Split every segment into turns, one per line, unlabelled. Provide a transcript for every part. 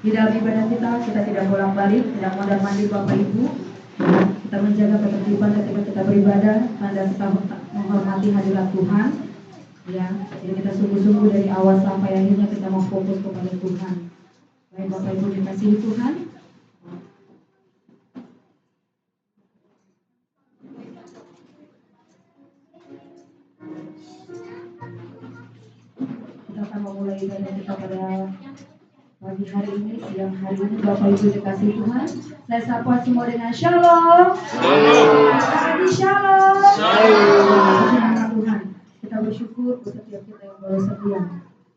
Di dalam ibadah kita tidak bolak-balik, tidak mondar-mandir Bapak Ibu. Kita menjaga ketertiban ketika kita beribadah, tanda kita menghormati hadirat Tuhan. Ya, jadi kita sungguh-sungguh dari awal sampai akhirnya kita mau fokus kepada Tuhan. Baik Bapak Ibu dikasihi Tuhan. Kita akan memulai ibadah kita pada pagi hari ini, siang hari ini. Bapak Ibu dikasihi Tuhan, saya sapa semua dengan shalom. Lagi shalom. Tuhan, kita bersyukur buat setiap kita yang boleh setia,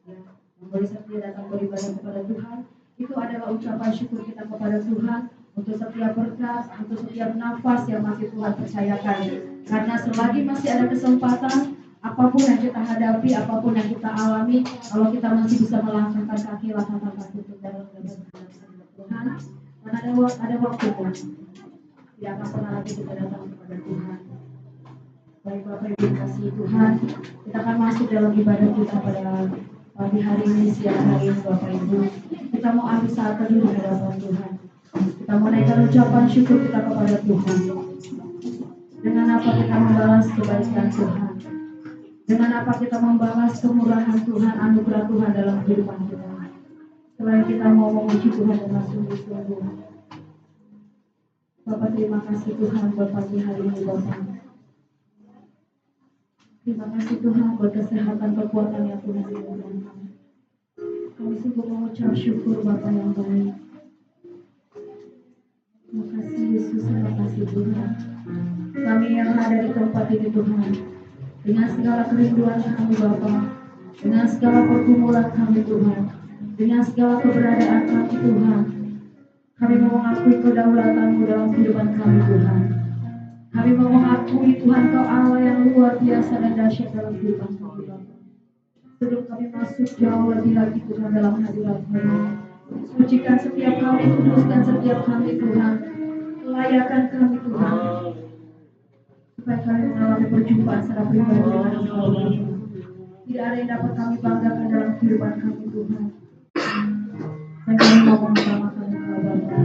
yang boleh setia datang beribadah kepada Tuhan. Itu adalah ucapan syukur kita kepada Tuhan untuk setiap berkat, untuk setiap nafas yang masih Tuhan percayakan. Karena selagi masih ada kesempatan, apapun yang kita hadapi, apapun yang kita alami, kalau kita masih bisa melangkahkan kaki untuk dalam Tuhan, karena ada waktu Tuhan, tidak akan pernah lagi kita datang kepada Tuhan. Baik Bapak Ibu kasih Tuhan, kita akan masuk dalam ibadah kita pada pagi hari ini, siang hari ini Bapak Ibu. Kita mau ambil saat teduh di hadapan Tuhan. Kita mau naikkan ucapan syukur kita kepada Tuhan. Dengan apa kita membalas kebaikan Tuhan? Dengan apa kita membalas kemurahan Tuhan, anugerah Tuhan dalam kehidupan kita? Selain kita mau memuji Tuhan dengan sungguh-sungguh. Bapak terima kasih Tuhan buat pagi hari ini Bapak. Terima kasih Tuhan buat kesehatan kekuatan yang Tuhan berikan. Kami sungguh mengucap syukur Bapak yang baik. Terima kasih Yesus, terima kasih Tuhan. Kami yang ada di tempat ini Tuhan, dengan segala kerinduan kami Bapa, dengan segala pergumulan kami Tuhan, dengan segala keberadaan kami Tuhan, kami mau mengakui kedaulatan-Mu dalam kehidupan kami Tuhan. Kami mau mengakui Tuhan Kau Allah yang luar biasa dan dahsyat dalam kehidupan kami Bapa. Sebelum kami masuk jauh lebih lagi Tuhan dalam hadirat-Mu, sucikan setiap kami, kuduskan setiap kami Tuhan, layakan kami Tuhan, supaya kami mengalami perjumpaan secara pribadi dengan Engkau Bapa. Tidak ada yang dapat kami banggakan dalam kehidupan kami Tuhan. Dan kami mau mengutamakan Engkau Bapa.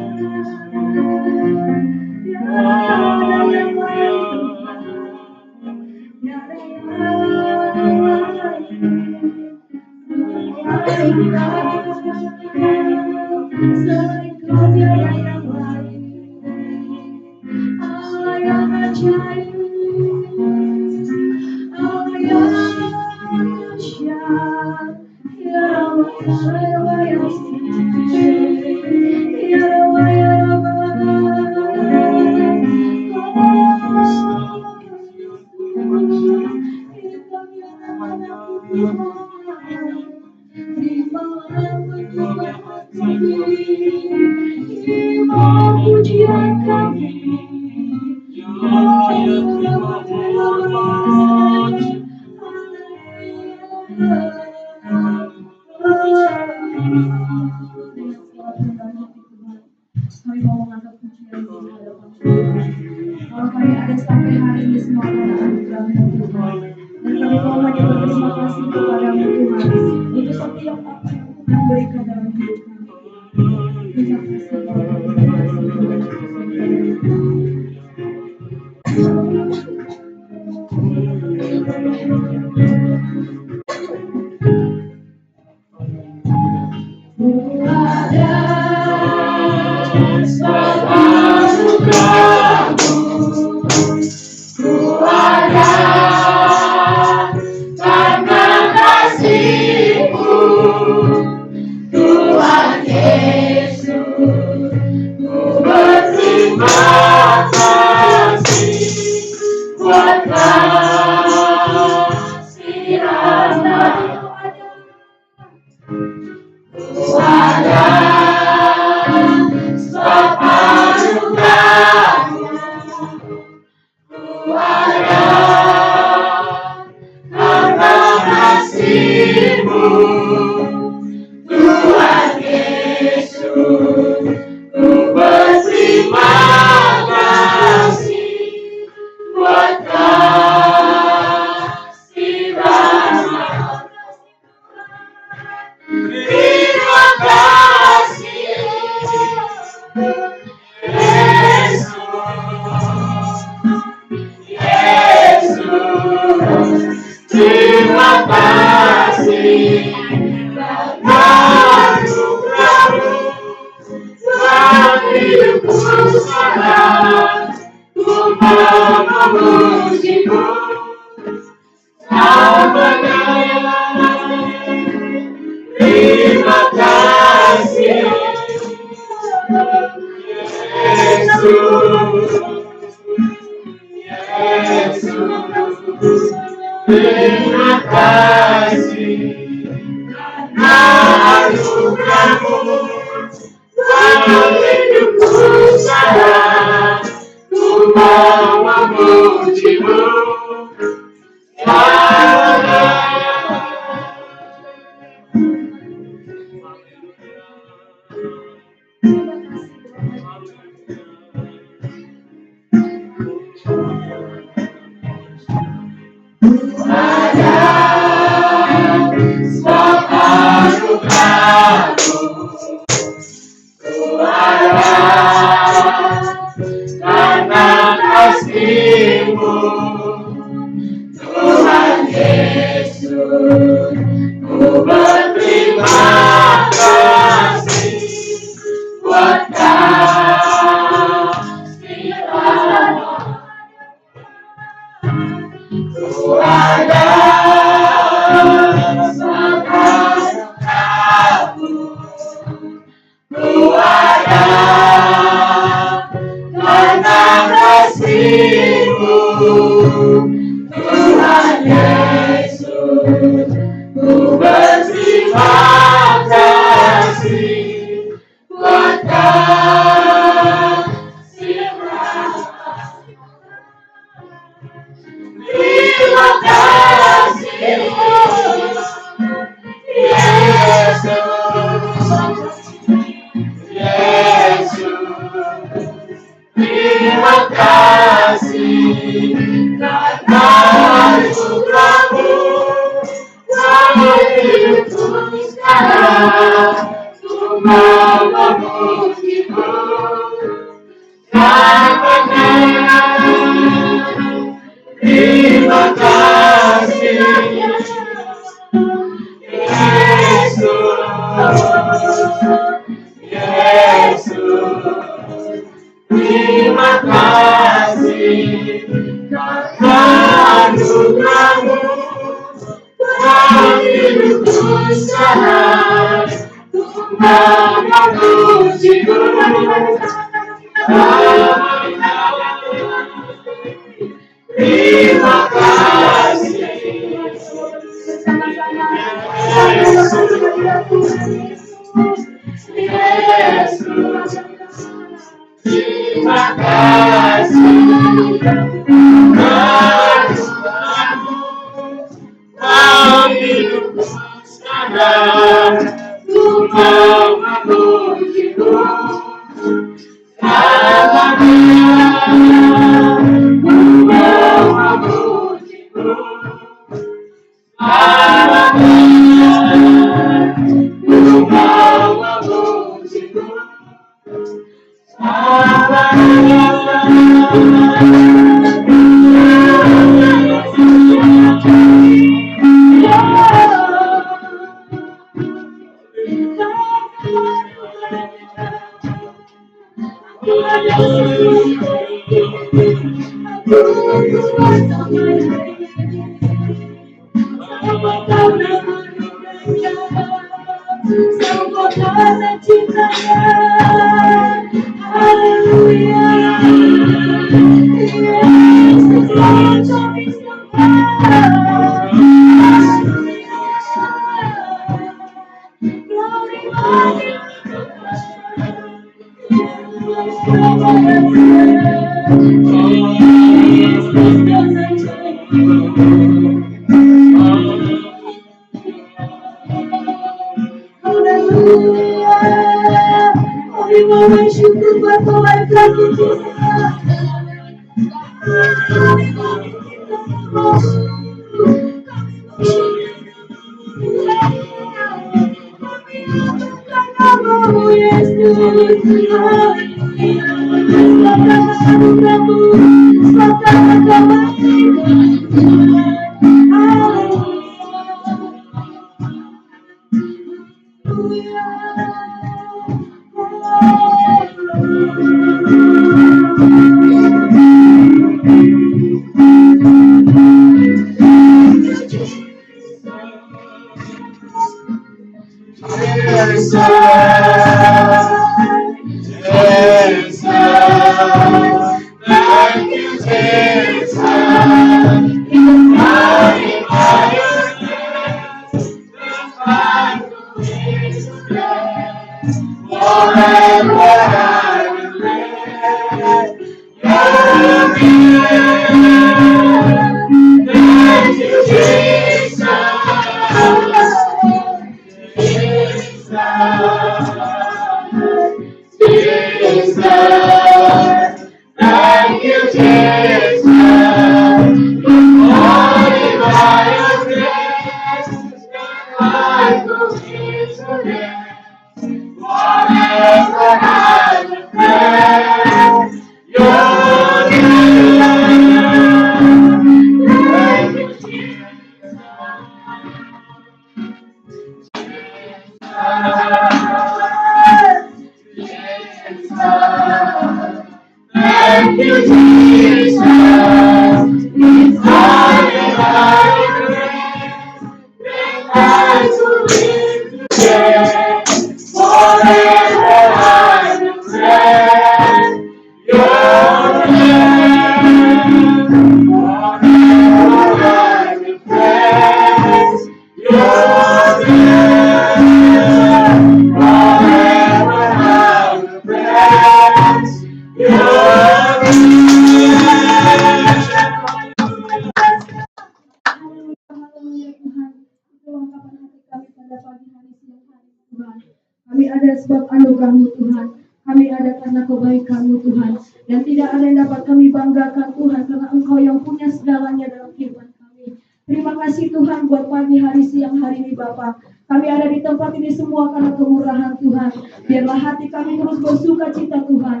Kami ada sebab anugerah-Mu Tuhan. Kami ada karena kebaikan-Mu Tuhan. Dan tidak ada yang dapat kami banggakan Tuhan, karena Engkau yang punya segalanya dalam kehidupan kami. Terima kasih Tuhan buat pagi, hari, siang, hari ini Bapa. Kami ada di tempat ini semua karena kemurahan Tuhan. Biarlah hati kami terus bersuka cita Tuhan,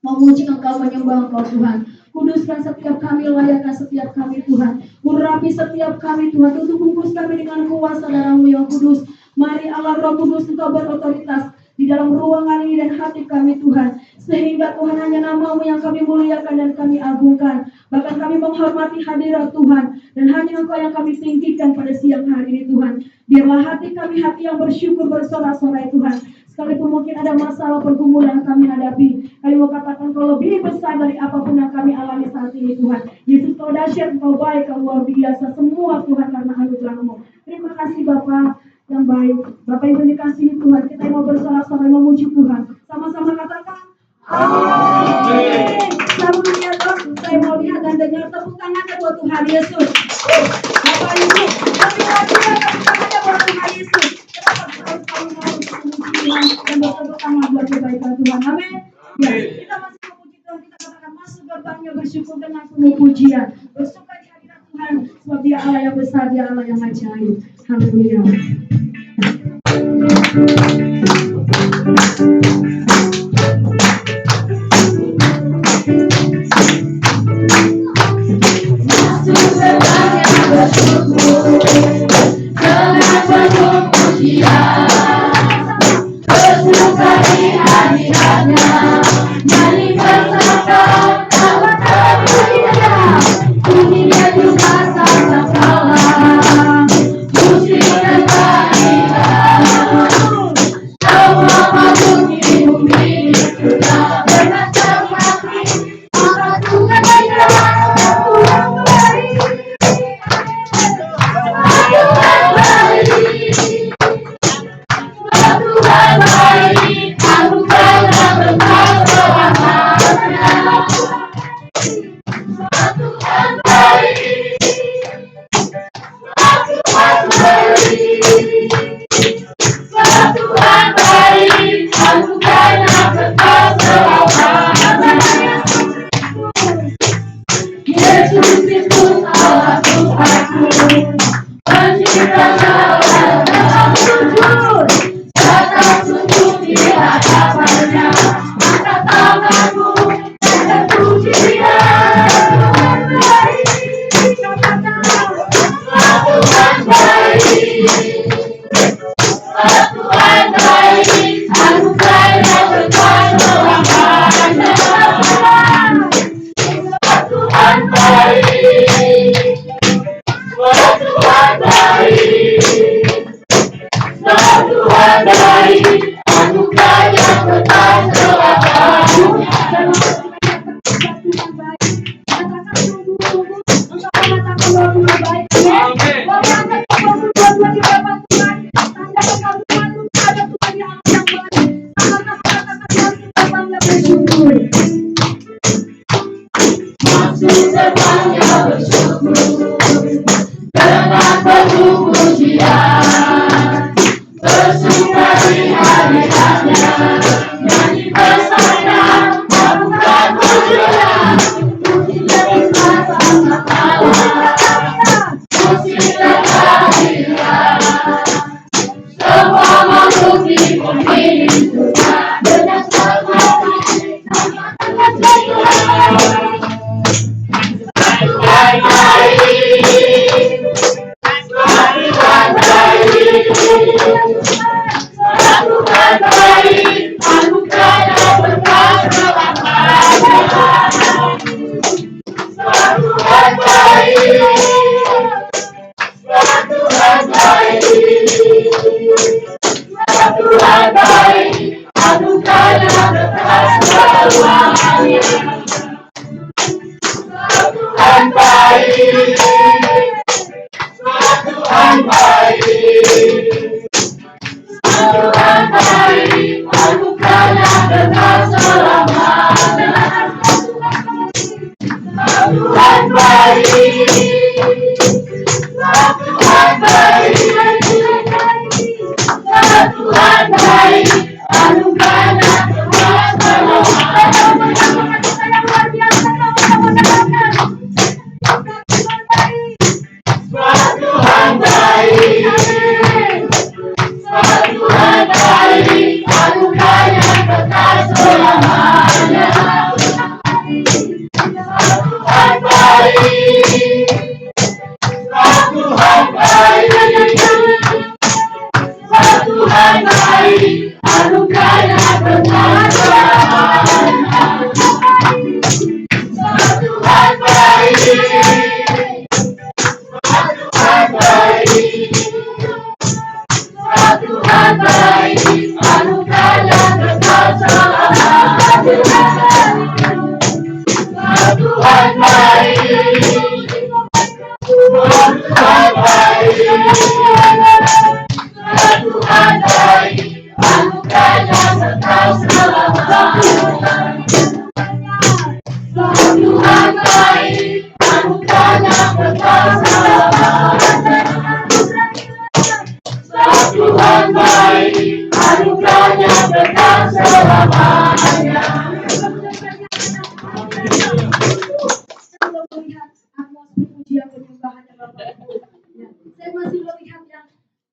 memuji Engkau, menyembah Engkau Tuhan. Kuduskan setiap kami, layakkan setiap kami Tuhan. Urapi setiap kami Tuhan, tutup bungkus kami dengan kuasa darah-Mu yang kudus. Mari Allah Roh Kudus Engkau berotoritas di dalam ruangan ini dan hati kami Tuhan. Sehingga Tuhan hanya nama-Mu yang kami muliakan dan kami agungkan. Bahkan kami menghormati hadirat Tuhan. Dan hanya Engkau yang kami tinggikan pada siang hari ini Tuhan. Biarlah hati kami hati yang bersyukur bersorak-sorai Tuhan. Sekalipun mungkin ada masalah pergumulan yang kami hadapi, kami mau katakan Kau lebih besar dari apapun yang kami alami saat ini Tuhan. Yesus Kau dahsyat, Kau baik, Kau luar biasa. Semua Tuhan karena anugerah-Mu. Terima kasih Bapa yang baik. Bapak Ibu dikasihi Tuhan, kita mau bersorak-sorai memuji Tuhan. Sama-sama katakan amin. Selalu lihat Tuhan, saya mau lihat dan dengar tepuk tangannya buat Tuhan Yesus. Bapak Ibu, kami lagi tepuk tangannya buat Tuhan Yesus. Dan bertepuk tangan buat kebaikan Tuhan. Amin. Ya, kita masih memuji Tuhan. Kita katakan masuk gerbangnya bersyukur dengan penuh pujian. Bersuka di hadirat Tuhan, sebab Dia Allah yang besar, Dia Allah yang ajaib. Haleluya. Masuk gerbangnya bersyukur dengan penuh pujian. Bersuka di hadiratnya, nyanyi bersama nama terpujian. Bunyinya juga sangkakala, musik dan tarian.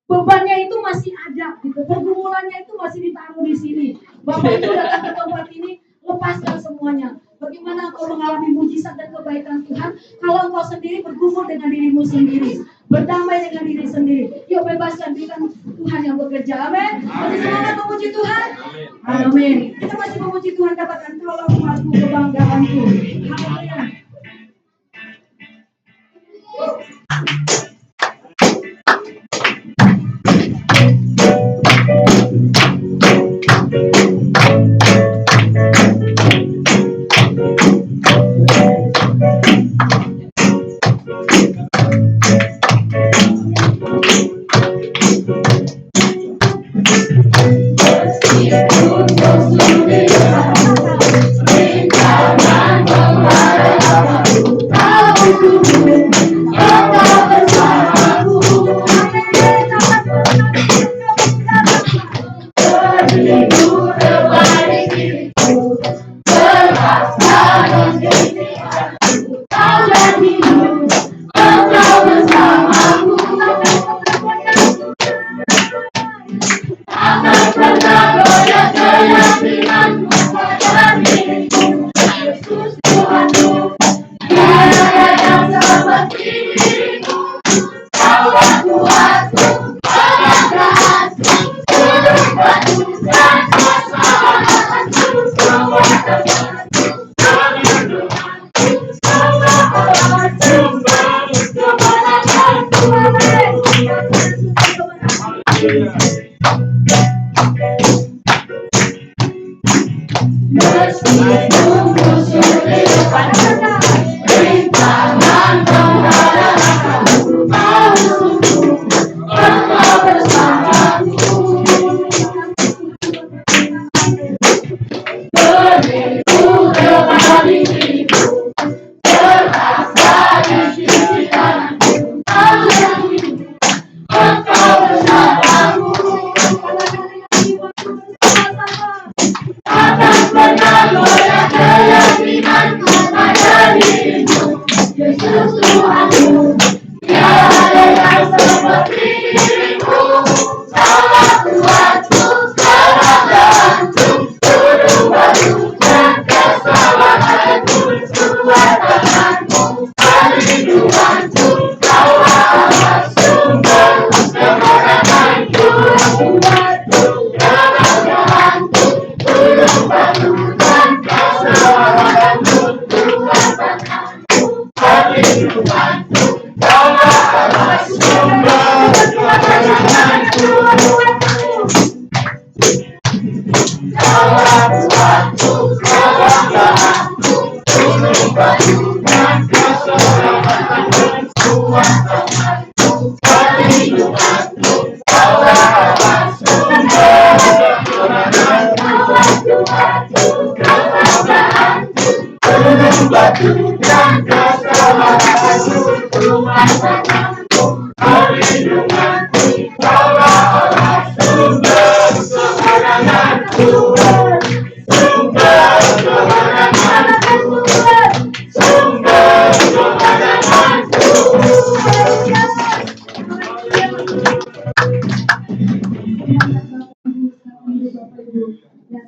Bebannya itu masih ada, gitu. Pergumulannya itu masih ditaruh di sini. Bapak itu datang ke tempat ini, lepaskan semuanya. Bagaimana engkau mengalami mujizat dan kebaikan Tuhan kalau engkau sendiri bergumul dengan dirimu sendiri, berdamai dengan diri sendiri. Yuk bebaskan, berikan Tuhan yang bekerja. Amin. Masih semangat memuji Tuhan? Amin. Kita masih memuji Tuhan, katakan kaulah rumahku, kebanggaanku. Haleluya. Kau jadi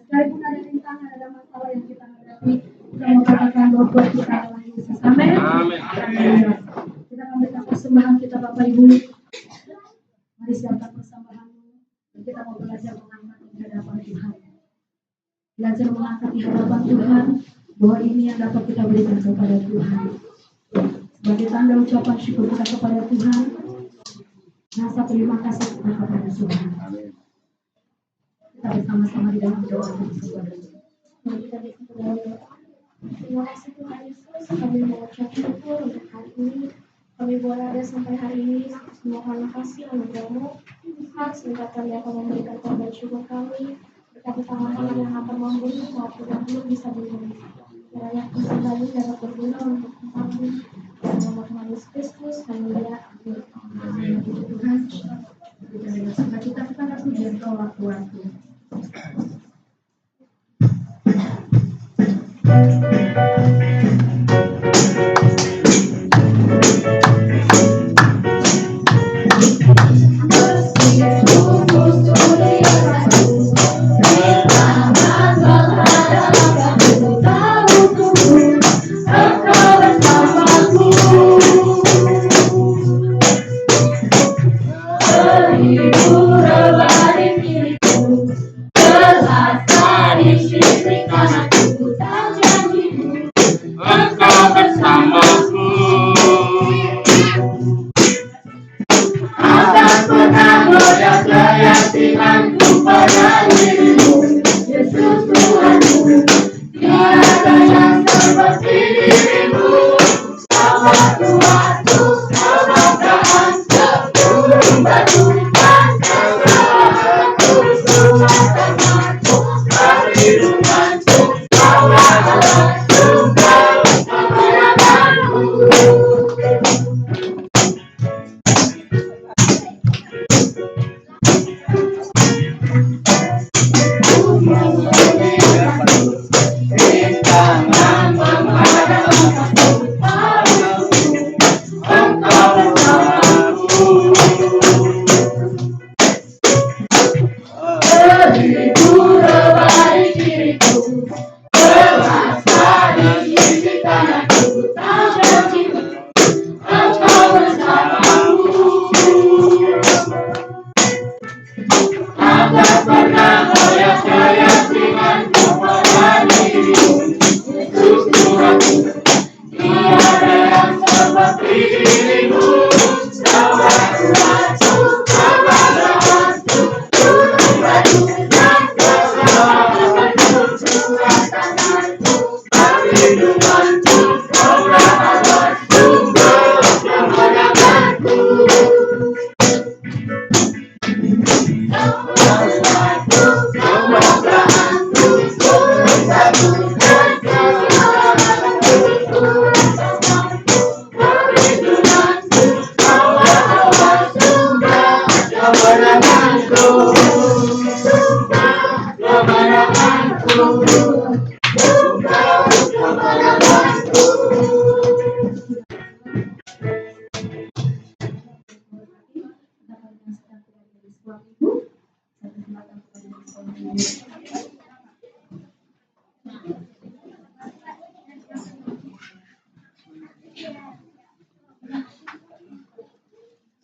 Sekalipun ada rintangan, ada masalah yang kita hadapi, kita mengatakan bahwa Tuhan kita adalah Yesus. Amin. Kita akan berikan persembahan kita Bapak Ibu. Mari siapkan persembahanmu. Kita mau belajar mengangkat di hadapan Tuhan. Belajar mengangkat di hadapan Tuhan, bahwa ini yang dapat kita berikan kepada Tuhan. Sebagai tanda ucapan syukur kita kepada Tuhan, rasa terima kasih kita kepada Tuhan. Kita bersama-sama di dalam doa kepada Tuhan.
Terima kasih Tuhan Yesus, kami mengucap syukur untuk hari ini. Kami boleh ada sampai hari ini, semua karena kasih anugerah-Mu. Tuhan, sebentar kami akan memberikan korban syukur kami. Berkati tangan-tangan yang akan membunuh maupun yang belum bisa dibunuh. Kiranya persembahan ini dapat berguna untuk kami. Dalam nama Tuhan Yesus Kristus, haleluya.
Amin. Tuhan, kita dengan sukacita kita akan pujian Kau waktu-waktu.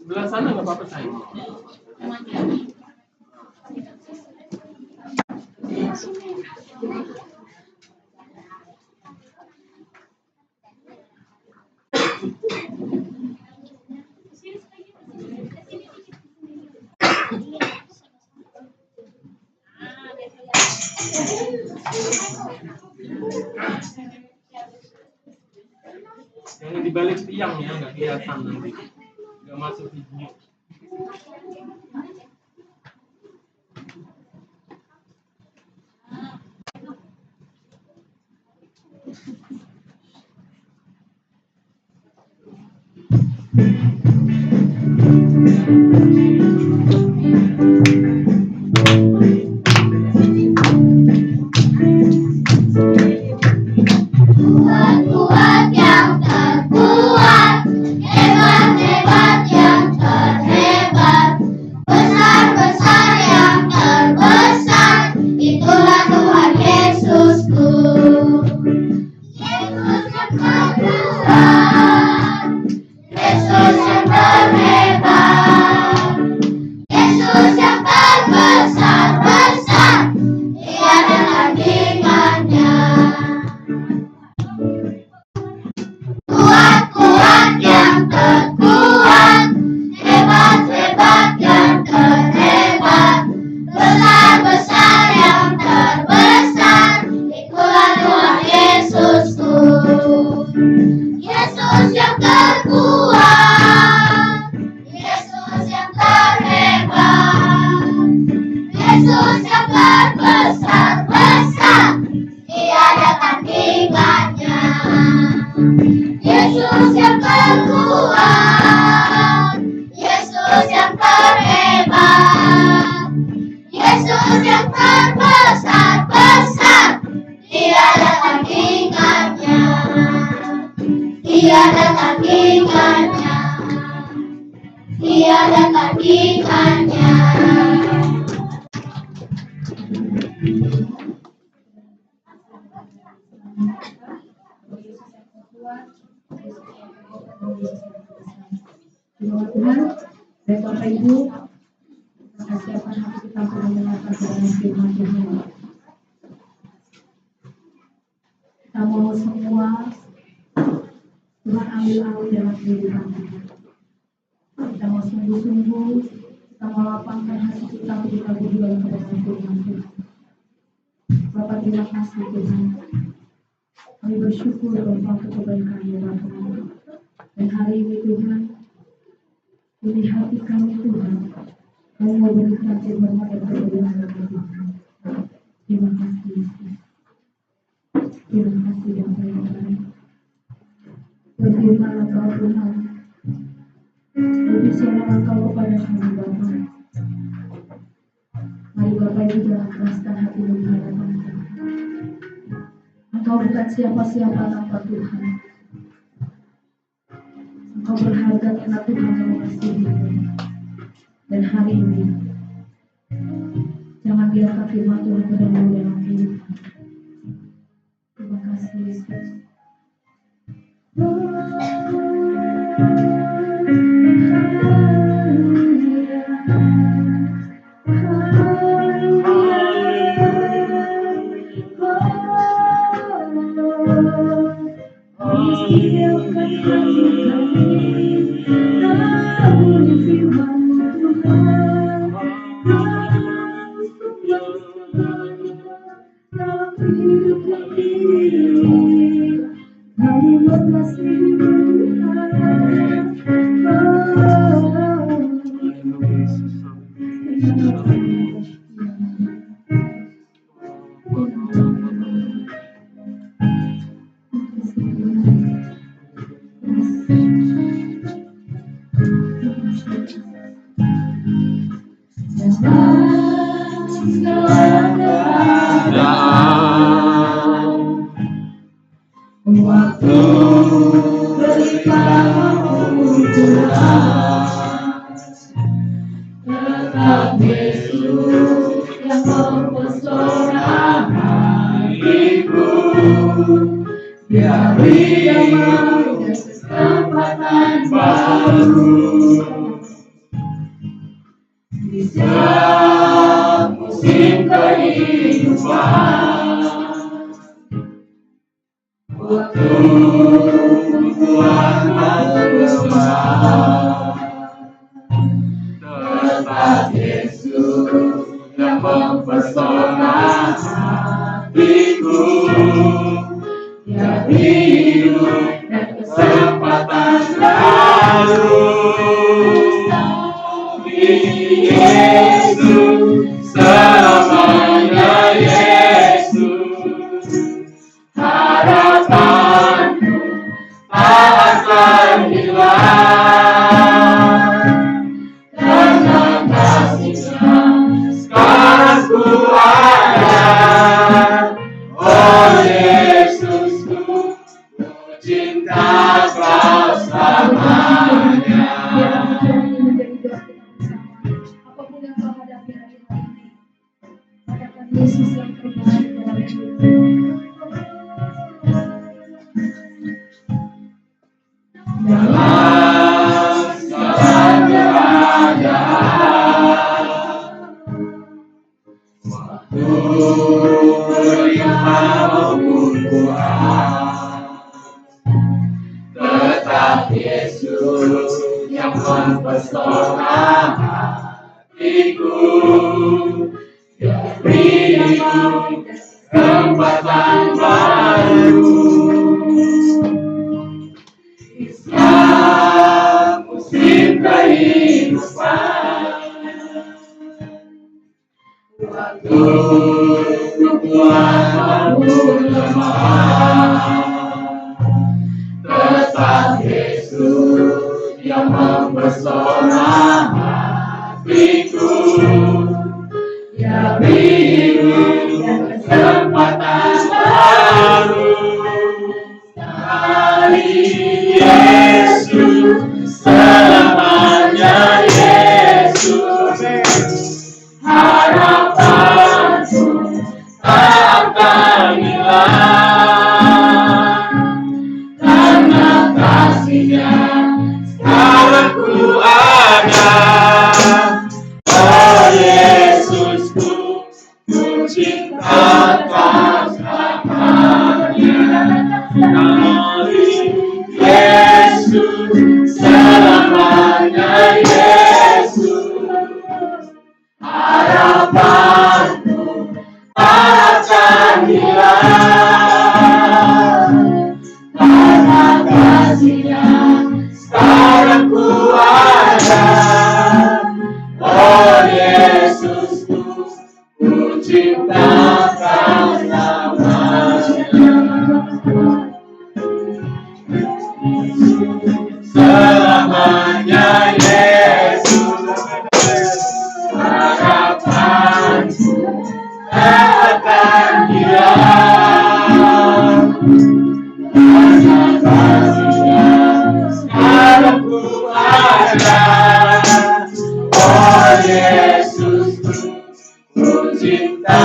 Sebelah sana nggak apa-apa sayang. Yang di balik tiang ya, nggak kelihatan nanti, nggak masuk video.
Kuat-kuat yang terkuat, hebat-hebat yang terhebat, besar-besar yang terbesar, itulah Tuhan Yesusku. Yesus yang terkuat, Yesus yang terhebat, Yesus yang terbesar-besar, tiada tandingannya. Kuat-kuat yang terkuat, hebat-hebat yang terhebat, besar-besar yang terbesar, itulah Tuhan Yesusku. Yesus yang terkuat, Yesus yang terhebat, Yesus yang terbesar-besar, tiada tandingannya. Yesus yang terkuat, Yesus yang terhebat, Yesus yang terbesar-besar, tiada tandingannya, tiada tandingannya, tiada tandingannya.
Terima Tuhan, dan Bapak Ibu, kita siapkan hati kita untuk mendengarkan kebenaran firman Tuhan. Kita mau semua Tuhan ambil alih dalam kehidupan kita. Kita mau sungguh-sungguh, kita mau lapangkan hati kita untuk kita berdua dalam kebenaran firman Tuhan. Bapak terima kasih Tuhan. Kami bersyukur Bapak untuk kebaikan-Mu Bapak. Dan hari ini Tuhan, ini hati kami Tuhan, kami mau berikan firman-Mu dan kebenaran Tuhan. Terima kasih Yesus. Terima kasih Bapak yang baik. Berfirman Engkau Tuhan, berbicara Engkau kepada kami Bapak. Mari Bapak Ibu jangan keraskan hati-Mu di hadapan Tuhan. Engkau bukan siapa-siapa tanpa Tuhan. Engkau berharga karena Tuhan yang mengasihi-Mu. Dan hari ini, jangan biarkan firman Tuhan berdahulu dalam kehidupan. Terima kasih Yesus. Waktu berlimpah tetap Yesus yang mempesona hatiku. Biari damai dan kesempatan baru di setiap musim kehidupan. Waktu Tuhan berubah, tetap Yesus yang mempesona hatiku. Jadi hidup dan kesempatan baru di Yesus selamanya. Yesus harapanku tak akan hilang.
yang mempesona hatiku. Beri kesempatan baru. Islam musim kehidupan. Waktu kuat maupun lemah, tetap Yesus yang mempesona hatiku. Dia beri kesempatan baru. Dari Yesus selamanya Yesus. Harapanku tak akan hilang, karena kasih-Nya sekarang ku ada. Oh Yesusku, ku cinta Kau selamanya. Dari Yesus selamanya Yesus. Harapanku tak akan hilang, karena kasih-Nya sekarang ku ada. Oh Yesusku, ku cinta Kau selamanya. Selamanya Yesus. Harapanku tak akan hilang, karena kasih-Nya sekarang ku ada. Oh Yesusku, ku cinta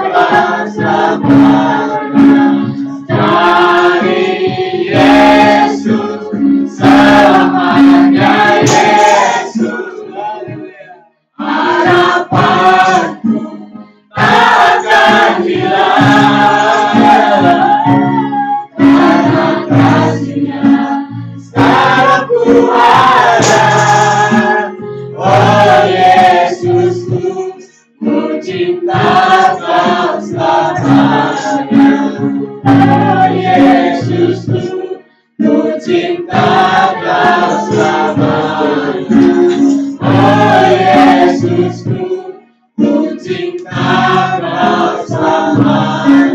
Kau selamanya. Dari Yesus selamanya Yesus. Harapanku tak akan hilang, karena kasih-Nya sekarang ku ada. Oh Yesusku, ku cinta Kau selamanya. Oh Yesusku, ku cinta Kau selamanya. Oh Yesusku, ku cinta Kau selamanya.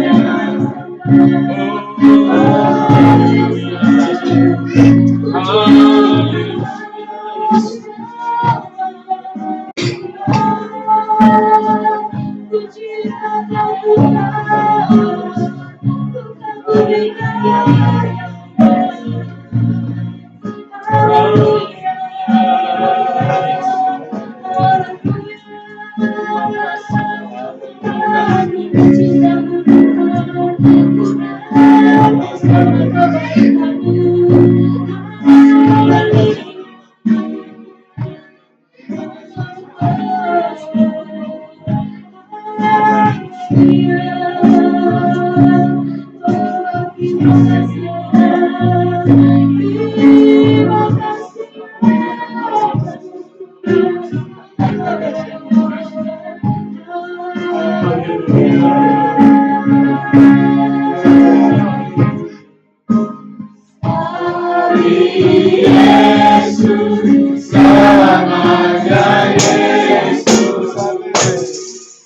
Yesus selamanya Yesus.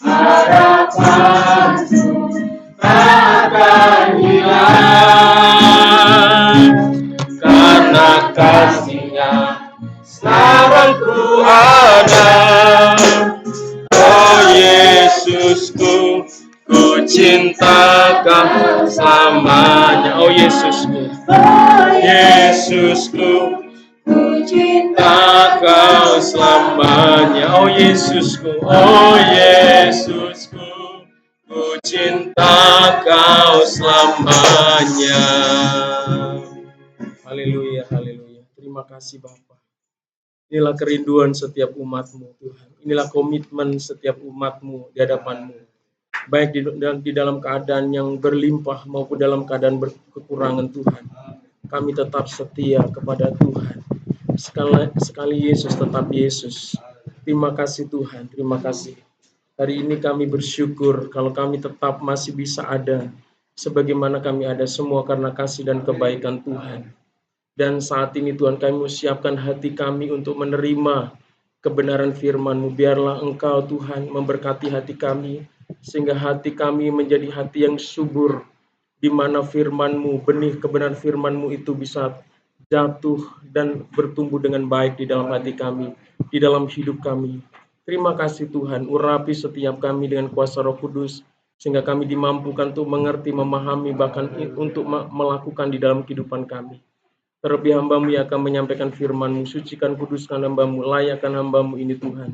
Harapanku tak akan hilang, karena kasih-Nya sekarang ku ada. Oh Yesusku, ku cinta Kau selamanya. Oh Yesusku, Yesusku, ku cinta Kau selamanya. Oh Yesusku, oh Yesusku, ku cinta Kau selamanya. Haleluya, haleluya. Terima kasih Bapa. Inilah kerinduan setiap umat-Mu Tuhan. Inilah komitmen setiap umat-Mu di hadapan-Mu. Baik di dalam keadaan yang berlimpah maupun dalam keadaan berkekurangan Tuhan. Kami tetap setia kepada Tuhan. Sekali Yesus tetap Yesus. Terima kasih Tuhan, terima kasih. Hari ini kami bersyukur kalau kami tetap masih bisa ada sebagaimana kami ada semua karena kasih dan kebaikan Tuhan. Dan saat ini Tuhan, kami mau siapkan hati kami untuk menerima kebenaran firman-Mu. Biarlah Engkau Tuhan memberkati hati kami, sehingga hati kami menjadi hati yang subur, di mana firman-Mu, benih kebenaran firman-Mu itu bisa jatuh dan bertumbuh dengan baik di dalam hati kami, di dalam hidup kami. Terima kasih Tuhan, urapi setiap kami dengan kuasa Roh Kudus, sehingga kami dimampukan untuk mengerti, memahami, bahkan untuk melakukan di dalam kehidupan kami. Terlebih hamba-Mu yang akan menyampaikan firman-Mu, sucikan, kuduskan hamba-Mu, layakkan hamba-Mu ini Tuhan.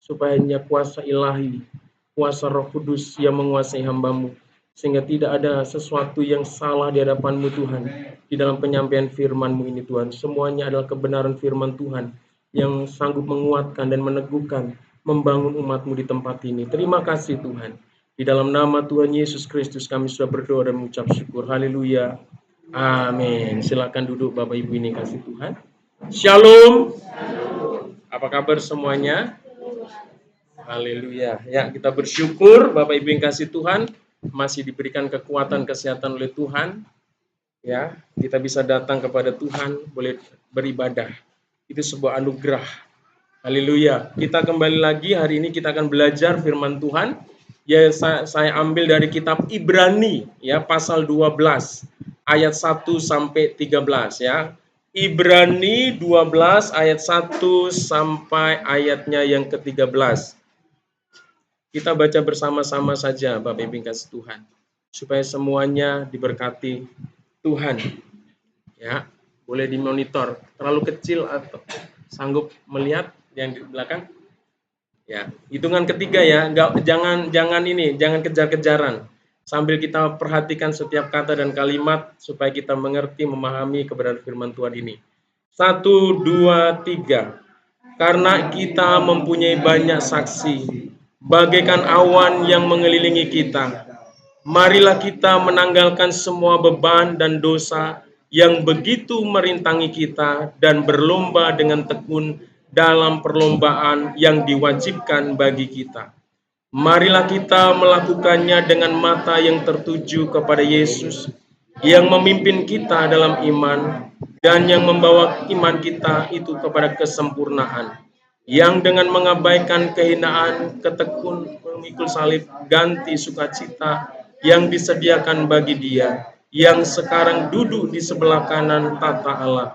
Supaya hanya kuasa ilahi, kuasa Roh Kudus yang menguasai hamba-Mu. Sehingga tidak ada sesuatu yang salah di hadapan-Mu Tuhan. Di dalam penyampaian firman-Mu ini Tuhan. Semuanya adalah kebenaran firman Tuhan yang sanggup menguatkan dan meneguhkan, membangun umat-Mu di tempat ini. Terima kasih Tuhan. Di dalam nama Tuhan Yesus Kristus kami sudah berdoa dan mengucap syukur. Haleluya. Amin. Silakan duduk Bapak Ibu ini kasih Tuhan. Shalom. Apa kabar semuanya? Haleluya. Ya, kita bersyukur Bapak Ibu yang kasih Tuhan masih diberikan kekuatan kesehatan oleh Tuhan. Ya, kita bisa datang kepada Tuhan, boleh beribadah. Itu sebuah anugerah. Haleluya. Kita kembali lagi hari ini kita akan belajar firman Tuhan. Ya, saya ambil dari kitab Ibrani ya, pasal 12 ayat 1 sampai 13 ya. Ibrani 12 ayat 1 sampai ayatnya yang ke-13. Kita baca bersama-sama saja Bapak Ibu kasih Tuhan, supaya semuanya diberkati Tuhan. Ya, boleh dimonitor. Terlalu kecil atau sanggup melihat yang di belakang? Ya, hitungan ketiga ya, jangan kejar-kejaran. Sambil kita perhatikan setiap kata dan kalimat supaya kita mengerti, memahami kebenaran firman Tuhan ini. 1, 2, 3. Karena kita mempunyai banyak saksi, bagaikan awan yang mengelilingi kita. Marilah kita menanggalkan semua beban dan dosa yang begitu merintangi kita dan berlomba dengan tekun dalam perlombaan yang diwajibkan bagi kita. Marilah kita melakukannya dengan mata yang tertuju kepada Yesus, yang memimpin kita dalam iman, dan yang membawa iman kita itu kepada kesempurnaan, yang dengan mengabaikan kehinaan, ketekun memikul salib, ganti sukacita yang disediakan bagi Dia, yang sekarang duduk di sebelah kanan tata Allah.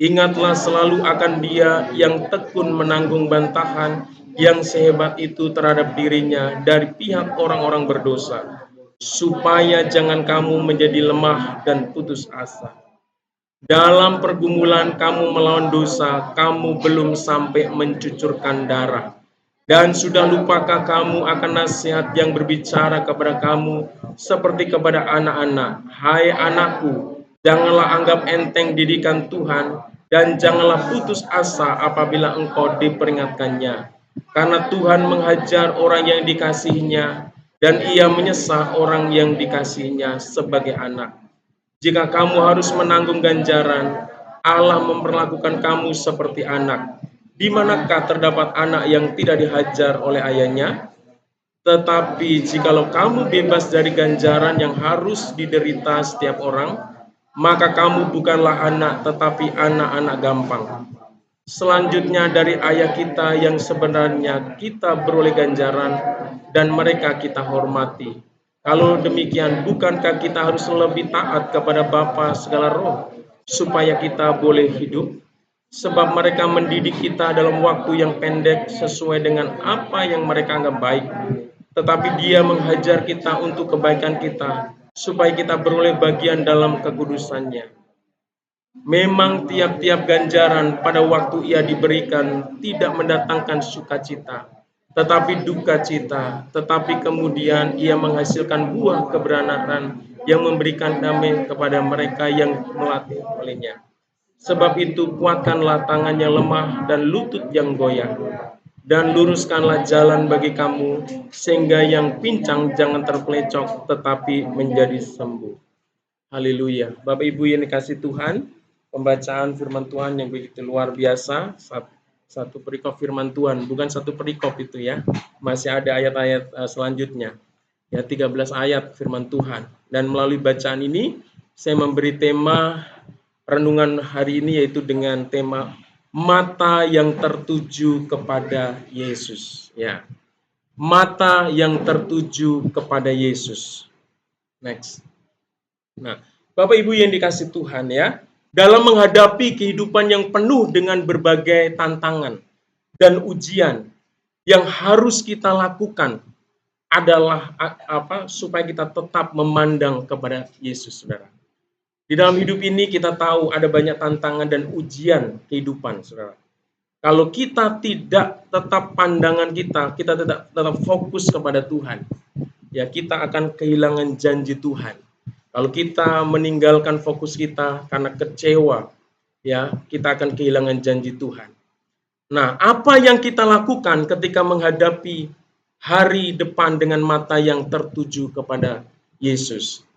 Ingatlah selalu akan Dia yang tekun menanggung bantahan yang sehebat itu terhadap dirinya dari pihak orang-orang berdosa, supaya jangan kamu menjadi lemah dan putus asa. Dalam pergumulan kamu melawan dosa, kamu belum sampai mencucurkan darah. Dan sudah lupakah kamu akan nasihat yang berbicara kepada kamu seperti kepada anak-anak? Hai anakku, janganlah anggap enteng didikan Tuhan, dan janganlah putus asa apabila engkau diperingatkannya. Karena Tuhan menghajar orang yang dikasihinya, dan Ia menyesah orang yang dikasihinya sebagai anak. Jika kamu harus menanggung ganjaran, Allah memperlakukan kamu seperti anak. Di manakah terdapat anak yang tidak dihajar oleh ayahnya? Tetapi jikalau kamu bebas dari ganjaran yang harus diderita setiap orang, maka kamu bukanlah anak, tetapi anak-anak gampang. Selanjutnya dari ayah kita yang sebenarnya kita beroleh ganjaran, dan mereka kita hormati. Kalau demikian, bukankah kita harus lebih taat kepada Bapa segala roh, supaya kita boleh hidup? Sebab mereka mendidik kita dalam waktu yang pendek sesuai dengan apa yang mereka anggap baik. Tetapi Dia menghajar kita untuk kebaikan kita, supaya kita beroleh bagian dalam kekudusannya. Memang tiap-tiap ganjaran pada waktu ia diberikan tidak mendatangkan sukacita, tetapi duka cita. Tetapi kemudian ia menghasilkan buah kebenaran yang memberikan damai kepada mereka yang melatih olehnya. Sebab itu kuatkanlah tangan yang lemah dan lutut yang goyah, dan luruskanlah jalan bagi kamu, sehingga yang pincang jangan terpelecok tetapi menjadi sembuh. Haleluya. Bapak Ibu yang dikasih Tuhan, pembacaan firman Tuhan yang begitu luar biasa. Satu perikop firman Tuhan, bukan satu perikop itu ya. Masih ada ayat-ayat selanjutnya. Ya, 13 ayat firman Tuhan. Dan melalui bacaan ini saya memberi tema renungan hari ini yaitu dengan tema mata yang tertuju kepada Yesus. Ya. Mata yang tertuju kepada Yesus. Next. Nah, Bapak Ibu yang dikasih Tuhan ya, dalam menghadapi kehidupan yang penuh dengan berbagai tantangan dan ujian yang harus kita lakukan adalah supaya kita tetap memandang kepada Yesus, Saudara. Di dalam hidup ini kita tahu ada banyak tantangan dan ujian kehidupan, Saudara. Kalau kita tidak tetap pandangan kita tetap fokus kepada Tuhan, ya kita akan kehilangan janji Tuhan. Kalau kita meninggalkan fokus kita karena kecewa, ya kita akan kehilangan janji Tuhan. Nah, apa yang kita lakukan ketika menghadapi hari depan dengan mata yang tertuju kepada Yesus?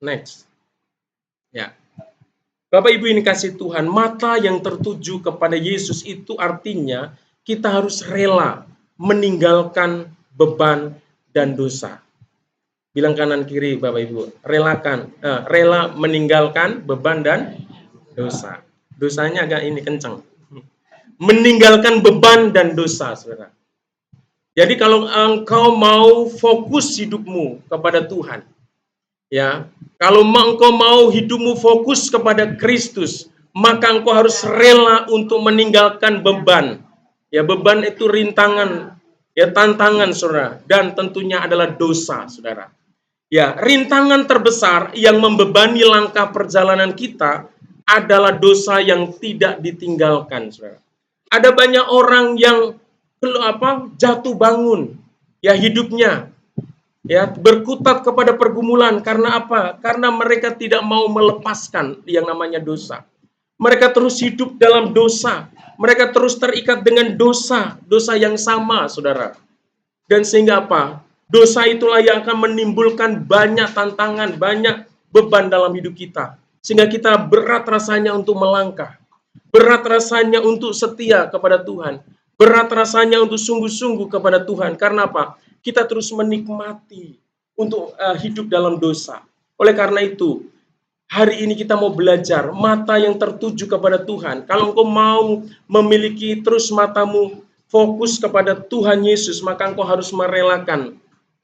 Next. Ya. Bapak Ibu ini kasih Tuhan, mata yang tertuju kepada Yesus itu artinya kita harus rela meninggalkan beban dan dosa. Bilang kanan kiri Bapak Ibu, rela meninggalkan beban dan dosa. Dosanya agak ini kencang. Meninggalkan beban dan dosa, Saudara. Jadi kalau engkau mau fokus hidupmu kepada Tuhan, ya, kalau engkau mau hidupmu fokus kepada Kristus, maka engkau harus rela untuk meninggalkan beban. Ya, beban itu rintangan, ya tantangan, Saudara, dan tentunya adalah dosa, Saudara. Ya, rintangan terbesar yang membebani langkah perjalanan kita adalah dosa yang tidak ditinggalkan, Saudara. Ada banyak orang yang jatuh bangun ya hidupnya, ya berkutat kepada pergumulan karena apa? Karena mereka tidak mau melepaskan yang namanya dosa. Mereka terus hidup dalam dosa. Mereka terus terikat dengan dosa yang sama, Saudara. Dan sehingga apa? Dosa itulah yang akan menimbulkan banyak tantangan, banyak beban dalam hidup kita. Sehingga kita berat rasanya untuk melangkah. Berat rasanya untuk setia kepada Tuhan. Berat rasanya untuk sungguh-sungguh kepada Tuhan. Karena apa? Kita terus menikmati untuk hidup dalam dosa. Oleh karena itu, hari ini kita mau belajar mata yang tertuju kepada Tuhan. Kalau engkau mau memiliki terus matamu fokus kepada Tuhan Yesus, maka engkau harus merelakan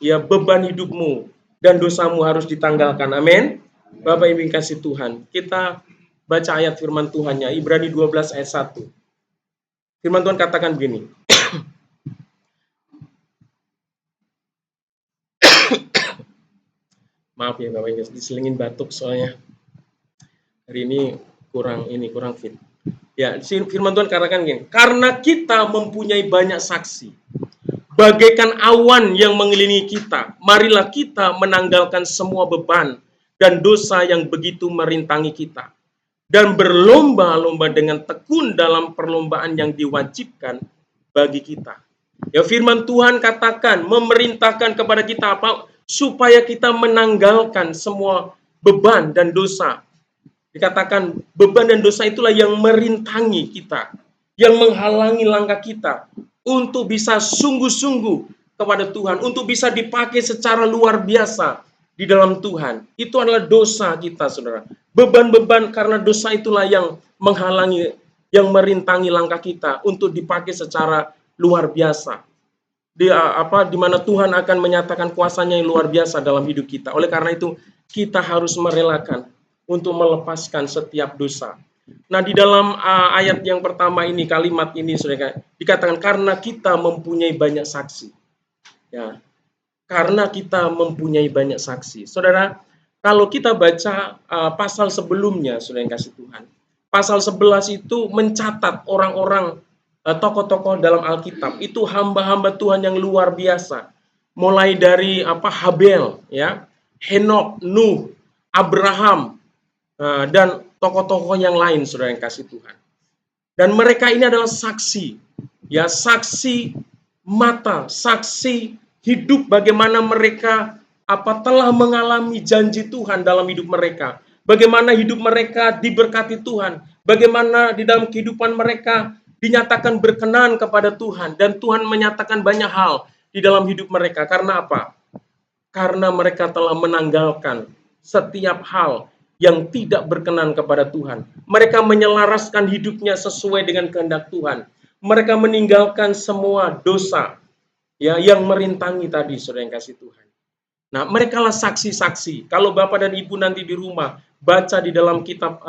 ya beban hidupmu dan dosamu harus ditanggalkan. Amin. Bapak Ibu kasih Tuhan, kita baca ayat firman Tuhannya, Ibrani 12 ayat 1. Firman Tuhan katakan begini. Maaf ya Bapak Ibu, diselingin batuk soalnya. Hari ini kurang fit. Ya, firman Tuhan katakan gini, karena kita mempunyai banyak saksi, bagaikan awan yang mengelilingi kita, marilah kita menanggalkan semua beban dan dosa yang begitu merintangi kita, dan berlomba-lomba dengan tekun dalam perlombaan yang diwajibkan bagi kita. Ya, firman Tuhan katakan, memerintahkan kepada kita apa? Supaya kita menanggalkan semua beban dan dosa. Dikatakan beban dan dosa itulah yang merintangi kita, yang menghalangi langkah kita untuk bisa sungguh-sungguh kepada Tuhan, untuk bisa dipakai secara luar biasa di dalam Tuhan. Itu adalah dosa kita, Saudara. Beban-beban karena dosa itulah yang menghalangi, yang merintangi langkah kita untuk dipakai secara luar biasa. Di mana Tuhan akan menyatakan kuasanya yang luar biasa dalam hidup kita. Oleh karena itu, kita harus merelakan untuk melepaskan setiap dosa. Nah, di dalam ayat yang pertama ini, kalimat ini Saudara, dikatakan karena kita mempunyai banyak saksi. Ya. Karena kita mempunyai banyak saksi. Saudara, kalau kita baca pasal sebelumnya, Saudara yang kasih Tuhan. Pasal 11 itu mencatat orang-orang tokoh-tokoh dalam Alkitab, itu hamba-hamba Tuhan yang luar biasa. Mulai dari Habel, ya, Henok, Nuh, Abraham, dan tokoh-tokoh yang lain, Saudara yang kasih Tuhan. Dan mereka ini adalah saksi, ya, saksi mata, saksi hidup bagaimana mereka telah mengalami janji Tuhan dalam hidup mereka. bagaimana hidup mereka diberkati Tuhan, bagaimana di dalam kehidupan mereka dinyatakan berkenan kepada Tuhan, dan Tuhan menyatakan banyak hal di dalam hidup mereka. Karena apa? Karena mereka telah menanggalkan setiap hal yang tidak berkenan kepada Tuhan. Mereka menyelaraskan hidupnya sesuai dengan kehendak Tuhan. Mereka meninggalkan semua dosa ya yang merintangi tadi, saudara yang kasih Tuhan. Nah, mereka lah saksi-saksi. Kalau Bapak dan Ibu nanti di rumah baca di dalam kitab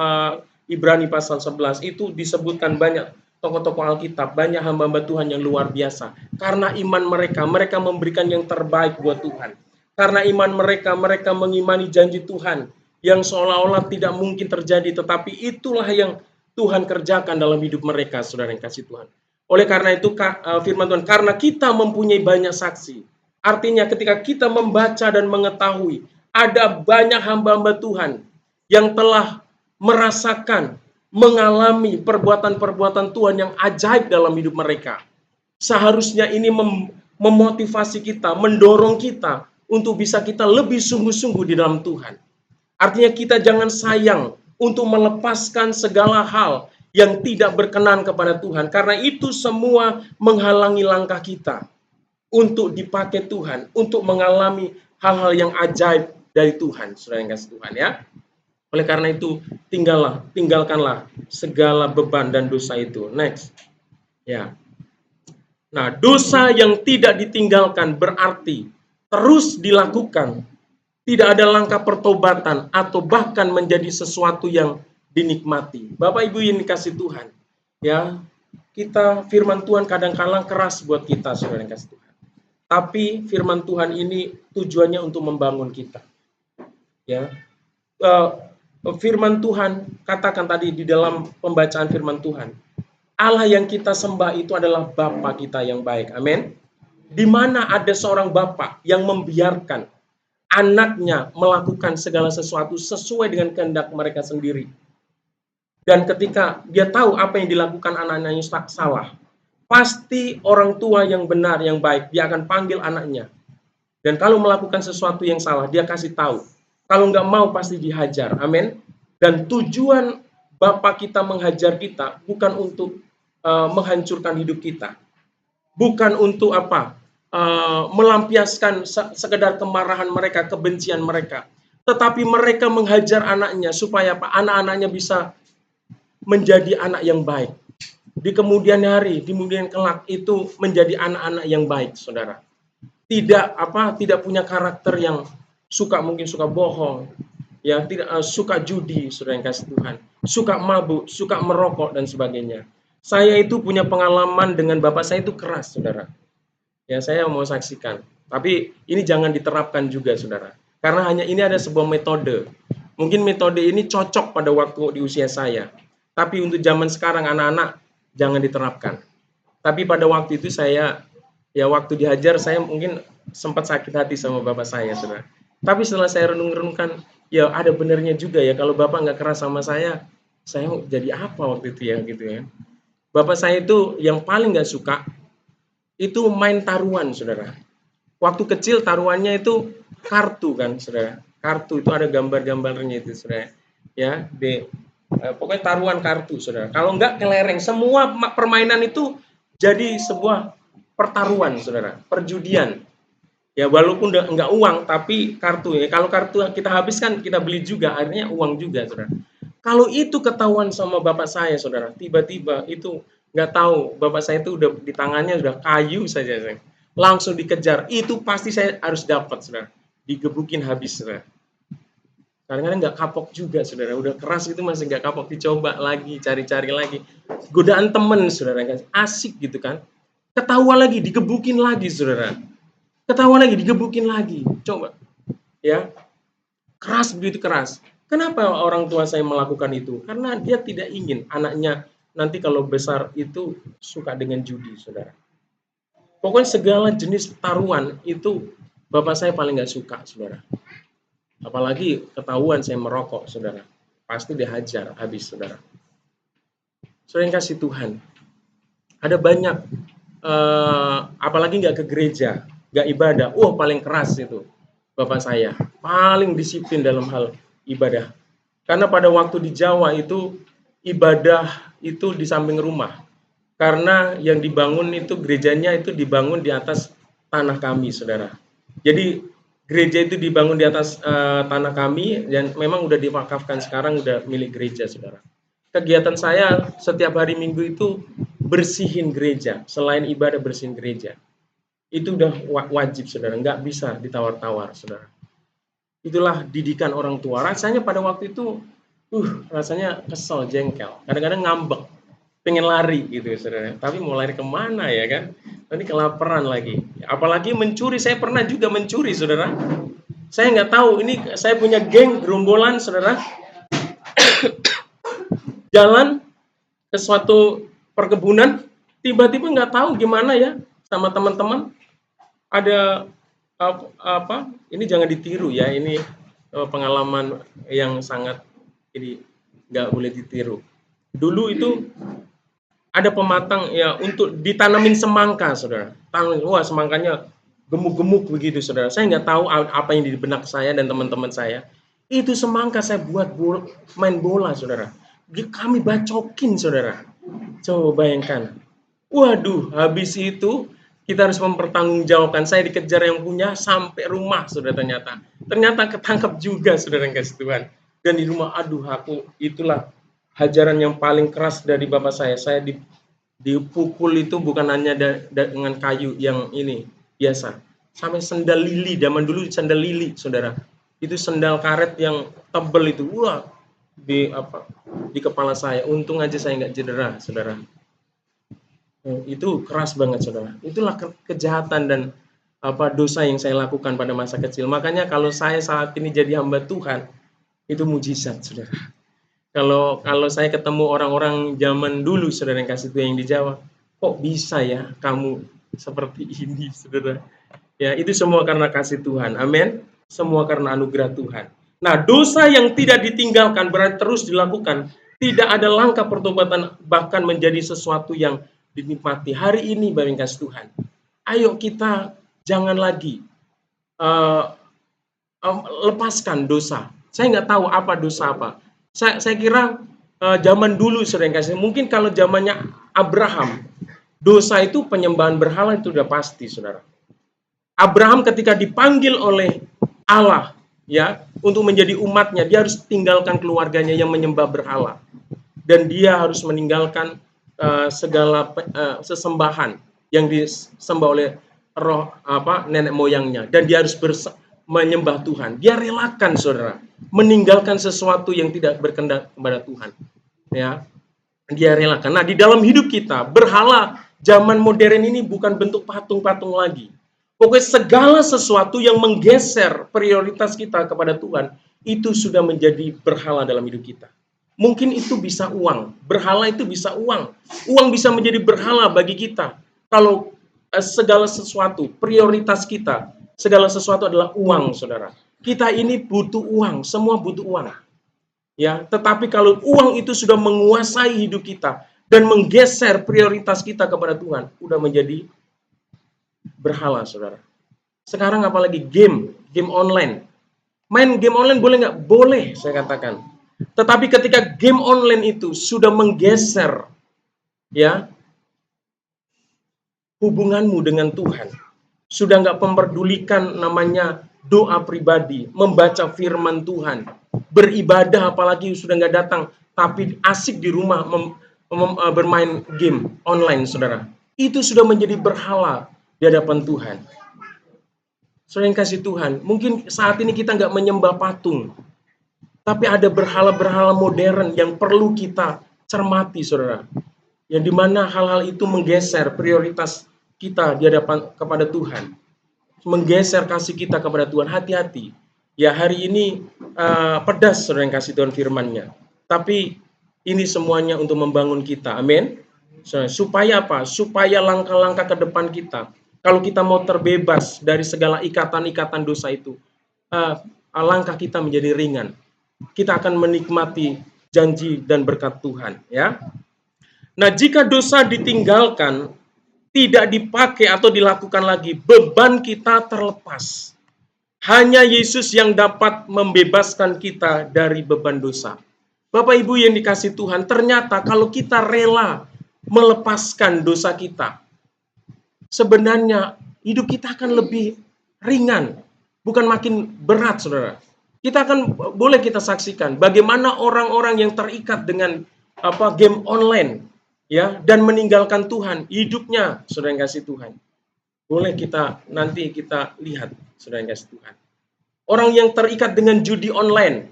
Ibrani pasal 11, itu disebutkan banyak tokoh-tokoh Alkitab, banyak hamba-hamba Tuhan yang luar biasa. Karena iman mereka, mereka memberikan yang terbaik buat Tuhan. Karena iman mereka, mereka mengimani janji Tuhan yang seolah-olah tidak mungkin terjadi, tetapi itulah yang Tuhan kerjakan dalam hidup mereka, saudara yang kasih Tuhan. Oleh karena itu firman Tuhan, karena kita mempunyai banyak saksi. Artinya ketika kita membaca dan mengetahui ada banyak hamba-hamba Tuhan yang telah merasakan, mengalami perbuatan-perbuatan Tuhan yang ajaib dalam hidup mereka. Seharusnya ini memotivasi kita, mendorong kita untuk bisa kita lebih sungguh-sungguh di dalam Tuhan. Artinya kita jangan sayang untuk melepaskan segala hal yang tidak berkenan kepada Tuhan, karena itu semua menghalangi langkah kita untuk dipakai Tuhan, untuk mengalami hal-hal yang ajaib dari Tuhan, saudara yang kasih Tuhan ya. Oleh karena itu, tinggalkanlah segala beban dan dosa itu. Next. Ya. Nah, dosa yang tidak ditinggalkan berarti terus dilakukan, tidak ada langkah pertobatan atau bahkan menjadi sesuatu yang dinikmati. Bapak Ibu yang dikasih Tuhan, ya, kita firman Tuhan kadang-kala keras buat kita, saudara yang kasih Tuhan. Tapi firman Tuhan ini tujuannya untuk membangun kita. Ya, firman Tuhan katakan tadi di dalam pembacaan firman Tuhan, Allah yang kita sembah itu adalah Bapa kita yang baik. Amin. Di mana ada seorang Bapa yang membiarkan anaknya melakukan segala sesuatu sesuai dengan kehendak mereka sendiri. Dan ketika dia tahu apa yang dilakukan anak-anaknya salah, pasti orang tua yang benar, yang baik, dia akan panggil anaknya. Dan kalau melakukan sesuatu yang salah, dia kasih tahu. Kalau nggak mau, pasti dihajar. Amin. Dan tujuan Bapa kita menghajar kita bukan untuk menghancurkan hidup kita. Bukan untuk apa? Melampiaskan sekedar kemarahan mereka, kebencian mereka. Tetapi mereka menghajar anaknya supaya apa? Anak-anaknya bisa menjadi anak yang baik. Di kemudian hari, di kemudian kelak itu menjadi anak-anak yang baik, saudara. Tidak punya karakter yang mungkin suka bohong, ya, tidak suka judi, saudara yang kasih Tuhan, suka mabuk, suka merokok dan sebagainya. Saya itu punya pengalaman dengan bapak saya itu keras, saudara. Ya, saya mau saksikan. Tapi ini jangan diterapkan juga, saudara. Karena hanya ini ada sebuah metode. Mungkin metode ini cocok pada waktu di usia saya. Tapi untuk zaman sekarang anak-anak jangan diterapkan. Tapi pada waktu itu saya, ya waktu dihajar saya mungkin sempat sakit hati sama bapak saya, saudara. Tapi setelah saya renung-renungkan, ya ada benernya juga ya, kalau bapak nggak keras sama saya jadi apa waktu itu ya, gitu ya. Bapak saya itu yang paling nggak suka itu main taruhan, saudara. Waktu kecil taruhannya itu kartu kan, saudara. Kartu itu ada gambar-gambarnya itu, saudara. Ya, pokoknya taruhan kartu, saudara. Kalau enggak kelereng, semua permainan itu jadi sebuah pertaruhan, saudara. Perjudian. Ya, walaupun enggak uang, tapi kartu ya. Kalau kartu kita habiskan, kita beli juga, akhirnya uang juga, saudara. Kalau itu ketahuan sama bapak saya, saudara, tiba-tiba itu nggak tahu, bapak saya itu udah di tangannya udah kayu saja, saudara. Langsung dikejar. Itu pasti saya harus dapat, saudara. Digebukin habis, saudara. Kadang-kadang nggak kapok juga, saudara. Udah keras itu masih nggak kapok, dicoba lagi, cari-cari lagi. Godaan temen, saudara, asik gitu kan. Ketahuan lagi, digebukin lagi, saudara. Ketahuan lagi, digebukin lagi. Coba, ya. Keras, begitu keras. Kenapa orang tua saya melakukan itu? Karena dia tidak ingin anaknya nanti kalau besar itu suka dengan judi, saudara. Pokoknya segala jenis taruhan itu bapak saya paling nggak suka, saudara. Apalagi ketahuan saya merokok, saudara. Pasti dihajar habis, saudara. Saudara yang kasih Tuhan. Ada banyak, apalagi nggak ke gereja, nggak ibadah. Paling keras itu bapak saya. Paling disiplin dalam hal ibadah. Karena pada waktu di Jawa itu ibadah itu di samping rumah. Karena yang dibangun itu gerejanya itu dibangun di atas tanah kami, saudara. Jadi gereja itu dibangun di atas tanah kami dan memang udah diwakafkan, sekarang udah milik gereja, saudara. Kegiatan saya setiap hari Minggu itu bersihin gereja, selain ibadah bersihin gereja. Itu udah wajib, saudara, nggak bisa ditawar-tawar, saudara. Itulah didikan orang tua. Rasanya pada waktu itu, rasanya kesel, jengkel, kadang-kadang ngambek, pengen lari gitu ya, saudara. Tapi mau lari kemana ya kan? Nanti kelaparan lagi. Apalagi mencuri, saya pernah juga mencuri, saudara. Saya nggak tahu, ini saya punya geng gerombolan, saudara. Jalan ke suatu perkebunan, tiba-tiba nggak tahu gimana ya, sama teman-teman ada apa? Ini jangan ditiru ya, ini pengalaman yang sangat ini nggak boleh ditiru. Dulu itu ada pematang ya untuk ditanamin semangka, saudara. Wah, semangkanya gemuk-gemuk begitu, saudara. Saya nggak tahu apa yang di benak saya dan teman-teman saya. Itu semangka saya buat main bola, saudara. Kami bacokin, saudara. Coba bayangkan. Waduh, habis itu kita harus mempertanggungjawabkan. Saya dikejar yang punya sampai rumah, saudara, ternyata. Ternyata ketangkap juga, saudara, yang kasih Tuhan. Dan di rumah, aduh, itulah hajaran yang paling keras dari bapak saya. Saya dipukul itu bukan hanya dengan kayu yang ini biasa, sampai sendal lili. Zaman dulu sendal lili, saudara. Itu sendal karet yang tebel itu, wah, di kepala saya. Untung aja saya nggak cedera, saudara. Itu keras banget, saudara. Itulah kejahatan dan dosa yang saya lakukan pada masa kecil. Makanya kalau saya saat ini jadi hamba Tuhan, itu mujizat, saudara. Kalau saya ketemu orang-orang zaman dulu, saudara, yang kasih Tuhan yang di Jawa, kok bisa ya kamu seperti ini, saudara? Ya, itu semua karena kasih Tuhan. Amin. Semua karena anugerah Tuhan. Nah, dosa yang tidak ditinggalkan berarti terus dilakukan. Tidak ada langkah pertobatan, bahkan menjadi sesuatu yang dinikmati. Hari ini, Bapak yang kasih Tuhan, ayo kita jangan lagi lepaskan dosa. Saya nggak tahu apa dosa apa. Saya kira zaman dulu, saudara yang kasih, mungkin kalau zamannya Abraham, dosa itu penyembahan berhala itu udah pasti, saudara. Abraham ketika dipanggil oleh Allah ya untuk menjadi umatnya, dia harus tinggalkan keluarganya yang menyembah berhala, dan dia harus meninggalkan segala sesembahan yang disembah oleh roh nenek moyangnya, dan dia harus menyembah Tuhan. Dia relakan, saudara, meninggalkan sesuatu yang tidak berkehendak kepada Tuhan. Ya, dia relakan. Nah, di dalam hidup kita, berhala zaman modern ini bukan bentuk patung-patung lagi. Pokoknya segala sesuatu yang menggeser prioritas kita kepada Tuhan, itu sudah menjadi berhala dalam hidup kita. Mungkin itu bisa uang, berhala itu bisa uang. Uang bisa menjadi berhala bagi kita. Kalau segala sesuatu, prioritas kita, segala sesuatu adalah uang, saudara. Kita ini butuh uang, semua butuh uang. Ya, tetapi kalau uang itu sudah menguasai hidup kita dan menggeser prioritas kita kepada Tuhan, udah menjadi berhala, saudara. Sekarang apalagi game online. Main game online boleh nggak? Boleh, saya katakan. Tetapi ketika game online itu sudah menggeser ya hubunganmu dengan Tuhan, sudah nggak memperdulikan namanya doa pribadi, membaca firman Tuhan, beribadah apalagi sudah nggak datang, tapi asik di rumah bermain game online, saudara. Itu sudah menjadi berhala di hadapan Tuhan. Saudara yang kasih Tuhan, mungkin saat ini kita nggak menyembah patung, tapi ada berhala-berhala modern yang perlu kita cermati, saudara. Yang dimana hal-hal itu menggeser prioritas kita di hadapan kepada Tuhan, menggeser kasih kita kepada Tuhan. Hati-hati. Ya, hari ini pedas, saudara yang kasih Tuhan firman-Nya. Tapi ini semuanya untuk membangun kita. Amin. Supaya apa? Supaya langkah-langkah ke depan kita, kalau kita mau terbebas dari segala ikatan-ikatan dosa itu, langkah kita menjadi ringan. Kita akan menikmati janji dan berkat Tuhan, ya. Nah, jika dosa ditinggalkan, tidak dipakai atau dilakukan lagi, beban kita terlepas. Hanya Yesus yang dapat membebaskan kita dari beban dosa. Bapak Ibu yang dikasih Tuhan, ternyata kalau kita rela melepaskan dosa kita, sebenarnya hidup kita akan lebih ringan, bukan makin berat, saudara. Kita akan boleh kita saksikan bagaimana orang-orang yang terikat dengan game online, ya, dan meninggalkan Tuhan, hidupnya, saudara yang kasih Tuhan. Boleh nanti kita lihat, saudara yang kasih Tuhan. Orang yang terikat dengan judi online,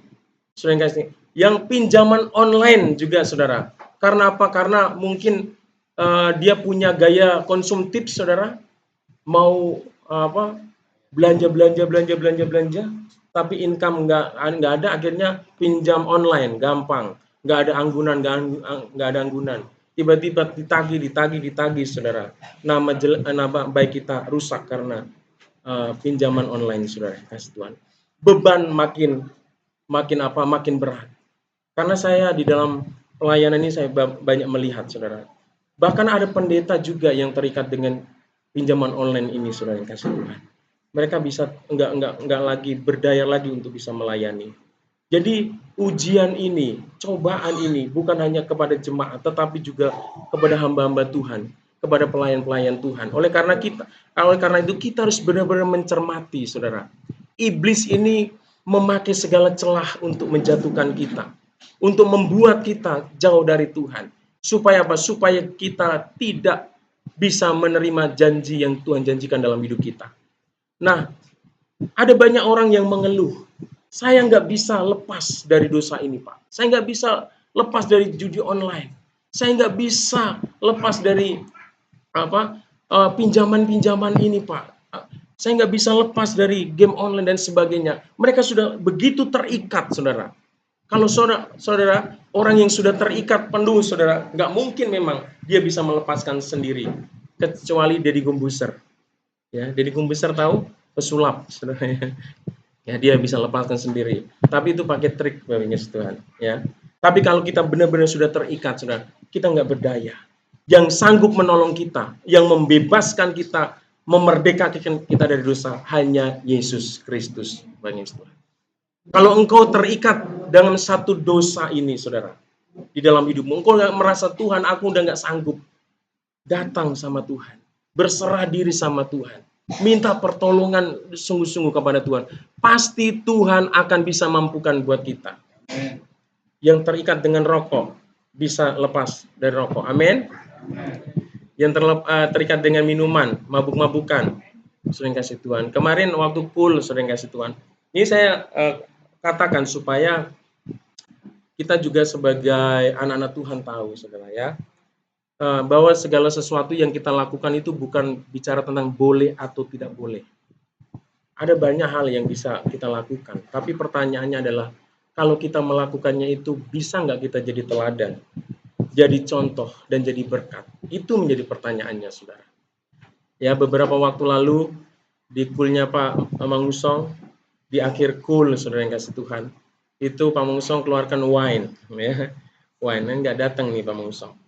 saudara yang kasih, yang pinjaman online juga, saudara. Karena apa? Karena mungkin dia punya gaya konsumtif, saudara. Mau belanja, tapi income nggak ada, akhirnya pinjam online, gampang. Nggak ada anggunan. Tiba-tiba ditagih, saudara. Nama baik kita rusak karena pinjaman online, saudara. Kasih Tuhan. Beban makin berat. Karena saya di dalam pelayanan ini saya banyak melihat, saudara. Bahkan ada pendeta juga yang terikat dengan pinjaman online ini, saudara yang kasih Tuhan. Mereka bisa enggak lagi berdaya lagi untuk bisa melayani. Jadi ujian ini, cobaan ini bukan hanya kepada jemaat, tetapi juga kepada hamba-hamba Tuhan, kepada pelayan-pelayan Tuhan. Oleh karena itu kita harus benar-benar mencermati, saudara. Iblis ini memakai segala celah untuk menjatuhkan kita, untuk membuat kita jauh dari Tuhan. Supaya apa? Supaya kita tidak bisa menerima janji yang Tuhan janjikan dalam hidup kita. Nah, ada banyak orang yang mengeluh, saya nggak bisa lepas dari dosa ini, Pak. Saya nggak bisa lepas dari judi online. Saya nggak bisa lepas dari pinjaman-pinjaman ini, Pak. Saya nggak bisa lepas dari game online dan sebagainya. Mereka sudah begitu terikat, saudara. Kalau saudara, orang yang sudah terikat penuh, saudara, nggak mungkin memang dia bisa melepaskan sendiri. Kecuali Deddy Corbuzier. Ya, Deddy Corbuzier tahu? Pesulap, saudara. Ya, dia bisa lepaskan sendiri. Tapi itu pakai trik, Bapak Tuhan. Ya. Tapi kalau kita benar-benar sudah terikat, saudara, kita nggak berdaya. Yang sanggup menolong kita, yang membebaskan kita, memerdekakan kita dari dosa, hanya Yesus Kristus, Bapak Tuhan. Kalau engkau terikat dengan satu dosa ini, saudara, di dalam hidupmu, engkau nggak merasa Tuhan, aku udah nggak sanggup, datang sama Tuhan, berserah diri sama Tuhan. Minta pertolongan sungguh-sungguh kepada Tuhan. Pasti Tuhan akan bisa mampukan buat kita. Yang terikat dengan rokok bisa lepas dari rokok. Amin. Yang terikat dengan minuman, mabuk-mabukan, sering kasih Tuhan. Kemarin waktu pool sering kasih Tuhan. Ini saya katakan supaya kita juga sebagai anak-anak Tuhan tahu, saudara, ya. Bahwa segala sesuatu yang kita lakukan itu bukan bicara tentang boleh atau tidak boleh. Ada banyak hal yang bisa kita lakukan, tapi pertanyaannya adalah kalau kita melakukannya itu bisa nggak kita jadi teladan, jadi contoh dan jadi berkat? Itu menjadi pertanyaannya, saudara. Ya, beberapa waktu lalu di kulnya Pak Mangusong, di akhir kul, saudara yang kasih Tuhan, itu Pak Mangusong keluarkan wine, ya. Wine nggak datang nih Pak Mangusong.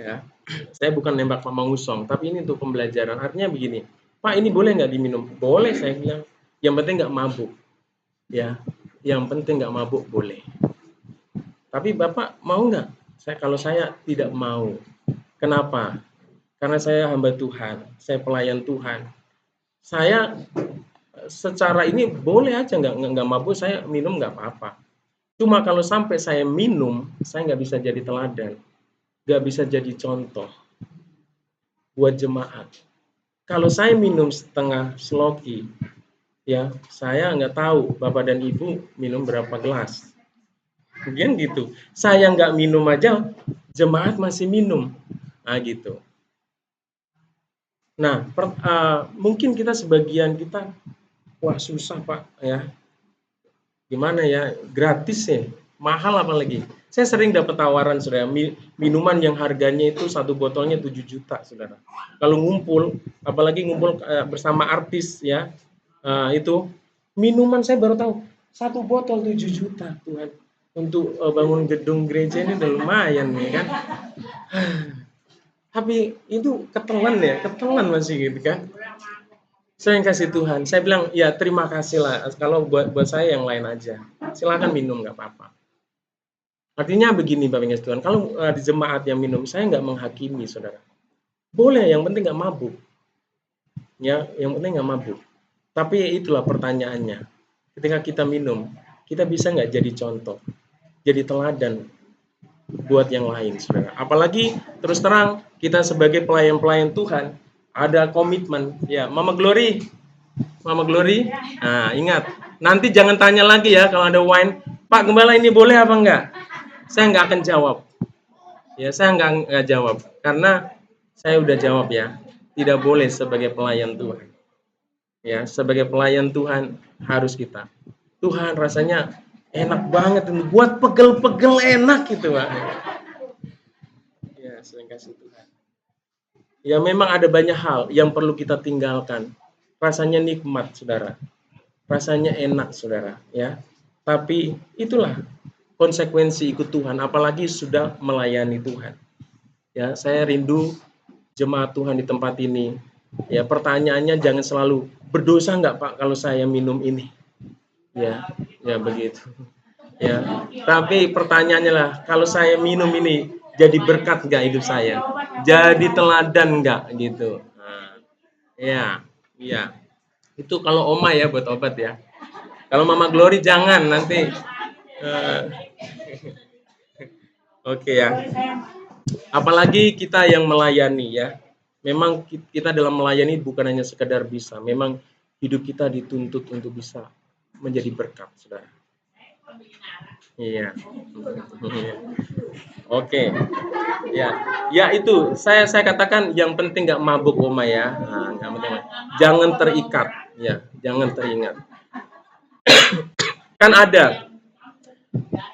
Ya, saya bukan nembak Pak Mangusong, tapi ini untuk pembelajaran. Artinya begini, Pak, ini boleh nggak diminum? Boleh, saya bilang. Yang penting nggak mabuk. Ya, yang penting nggak mabuk boleh. Tapi Bapak mau nggak? Kalau saya tidak mau. Kenapa? Karena saya hamba Tuhan, saya pelayan Tuhan. Saya secara ini boleh aja nggak mabuk, saya minum nggak apa-apa. Cuma kalau sampai saya minum, saya nggak bisa jadi teladan. Gak bisa jadi contoh buat jemaat. Kalau saya minum setengah sloki, ya saya nggak tahu Bapak dan Ibu minum berapa gelas. Mungkin gitu. Saya nggak minum aja, jemaat masih minum. Nah gitu. Nah, mungkin kita sebagian kita, wah susah Pak, ya. Gimana ya, gratis ya, mahal apalagi. Saya sering dapat tawaran, saudara, minuman yang harganya itu satu botolnya 7 juta, saudara. Kalau ngumpul, apalagi ngumpul bersama artis, ya, itu minuman saya baru tahu satu botol 7 juta, Tuhan. Untuk bangun gedung gereja ini udah lumayan, ya kan. Tapi itu ketelan masih gitu kan. Saya yang kasih Tuhan. Saya bilang, ya terima kasih lah. Kalau buat saya yang lain aja. Silakan minum, nggak apa-apa. Artinya begini Bapak Ibu Tuhan, kalau di jemaat yang minum, saya nggak menghakimi saudara. Boleh, yang penting nggak mabuk. Ya, yang penting nggak mabuk. Tapi itulah pertanyaannya. Ketika kita minum, kita bisa nggak jadi contoh, jadi teladan buat yang lain, saudara. Apalagi terus terang kita sebagai pelayan-pelayan Tuhan ada komitmen. Ya, Mama Glory, nah ingat, nanti jangan tanya lagi ya kalau ada wine, Pak Gembala ini boleh apa enggak? Saya nggak akan jawab. Ya, saya nggak jawab karena saya udah jawab ya, tidak boleh sebagai pelayan Tuhan. Ya, sebagai pelayan Tuhan harus kita. Tuhan rasanya enak banget ini, buat pegel-pegel enak gitu, Pak. Ya, sering kasih Tuhan. Ya, memang ada banyak hal yang perlu kita tinggalkan. Rasanya nikmat, Saudara. Rasanya enak, Saudara, ya. Tapi itulah konsekuensi ikut Tuhan, apalagi sudah melayani Tuhan. Ya, saya rindu jemaat Tuhan di tempat ini. Ya, pertanyaannya jangan selalu berdosa nggak Pak kalau saya minum ini. Ya, ya begitu. Ya, tapi pertanyaannya lah, kalau saya minum ini jadi berkat nggak hidup saya? Jadi teladan nggak gitu? Nah, ya, ya. Itu kalau Oma ya buat obat ya. Kalau Mama Glory jangan nanti. eh, Oke ya. Apalagi kita yang melayani ya. Memang kita dalam melayani bukan hanya sekedar bisa. Memang hidup kita dituntut untuk bisa menjadi berkat, saudara. Iya. Oke. Ya, ya itu saya katakan yang penting nggak mabuk Oma ya. Nah, nggak penting. Jangan terikat, ya, jangan teringat. Kan ada,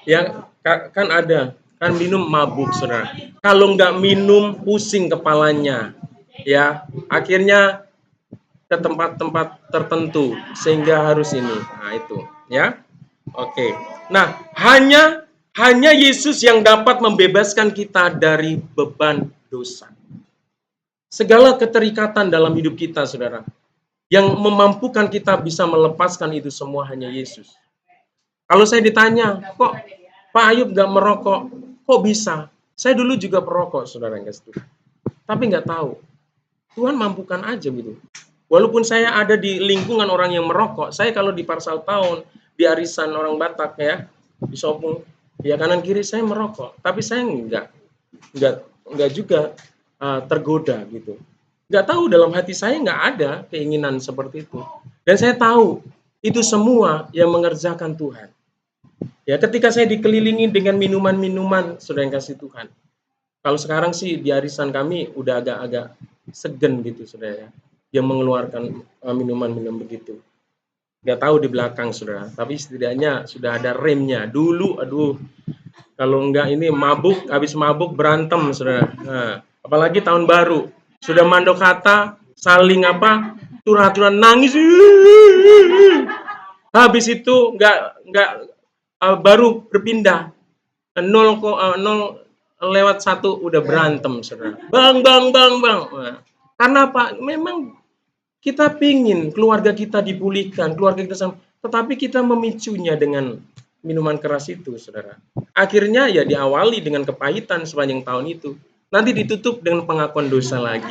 ya, kan ada, kan minum mabuk, saudara. Kalau nggak minum pusing kepalanya, ya, akhirnya ke tempat-tempat tertentu sehingga harus ini. Nah itu, ya. Oke. Nah, hanya Yesus yang dapat membebaskan kita dari beban dosa. Segala keterikatan dalam hidup kita, saudara, yang memampukan kita bisa melepaskan itu semua hanya Yesus. Kalau saya ditanya, kok Pak Ayub gak merokok? Kok bisa? Saya dulu juga perokok, saudara yang kasih Tuhan. Tapi nggak tahu. Tuhan mampukan aja gitu. Walaupun saya ada di lingkungan orang yang merokok, saya kalau di parsal tahun, di arisan orang Batak ya, di Sopung, ya kanan kiri saya merokok, tapi saya nggak juga tergoda gitu. Nggak tahu dalam hati saya nggak ada keinginan seperti itu. Dan saya tahu itu semua yang mengerjakan Tuhan. Ya, ketika saya dikelilingi dengan minuman-minuman, saudara yang kasih Tuhan. Kalau sekarang sih di arisan kami udah agak-agak segen gitu, saudara ya. Yang mengeluarkan minuman-minum begitu. Nggak tahu di belakang, saudara. Tapi setidaknya sudah ada remnya. Dulu, aduh, kalau enggak ini mabuk, habis mabuk berantem, saudara. Nah, apalagi tahun baru. Sudah mandok kata, saling apa, turun-turun nangis. Habis itu nggak baru berpindah. 0,0 lewat 1 udah berantem, saudara. Bang. Nah, karena apa? Memang kita pingin keluarga kita dipulihkan, keluarga kita sama, tetapi kita memicunya dengan minuman keras itu, saudara. Akhirnya ya diawali dengan kepahitan sepanjang tahun itu. Nanti ditutup dengan pengakuan dosa lagi.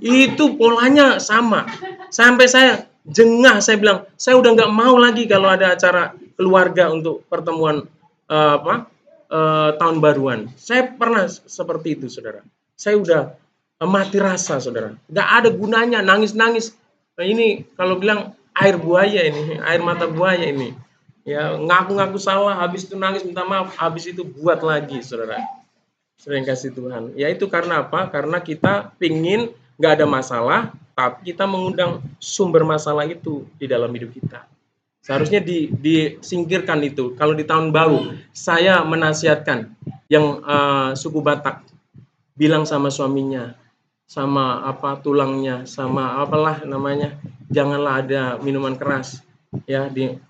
Itu polanya sama. Sampai saya jengah, saya bilang, saya udah nggak mau lagi kalau ada acara keluarga untuk pertemuan tahun baruan. Saya pernah seperti itu, saudara. Saya udah mati rasa, saudara. Nggak ada gunanya nangis-nangis. Nah, ini kalau bilang air buaya ini, air mata buaya ini. Ya, ngaku-ngaku salah, habis itu nangis minta maaf, habis itu buat lagi, saudara. Sering kasih Tuhan. Ya itu karena apa? Karena kita pingin nggak ada masalah, tapi kita mengundang sumber masalah itu di dalam hidup kita. Seharusnya disingkirkan itu. Kalau di tahun baru, saya menasihatkan yang suku Batak bilang sama suaminya, sama apa tulangnya, sama apalah namanya, janganlah ada minuman keras. Ya di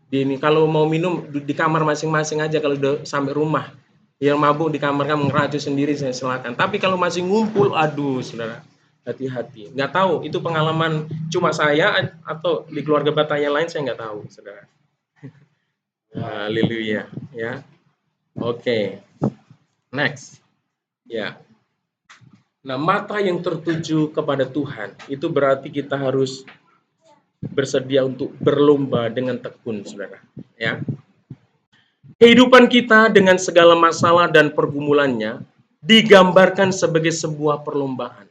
ini kalau mau minum di kamar masing-masing aja kalau udah sampai rumah. Yang mabuk di kamar kamu ngeracun sendiri saya silakan. Tapi kalau masih ngumpul, aduh saudara, Hati-hati. Nggak tahu itu pengalaman cuma saya atau di keluarga Batak yang lain, saya nggak tahu, saudara. Haleluya, ya. Oke, next. Ya. Nah, mata yang tertuju kepada Tuhan itu berarti kita harus bersedia untuk berlomba dengan tekun, saudara. Ya. Kehidupan kita dengan segala masalah dan pergumulannya digambarkan sebagai sebuah perlombaan.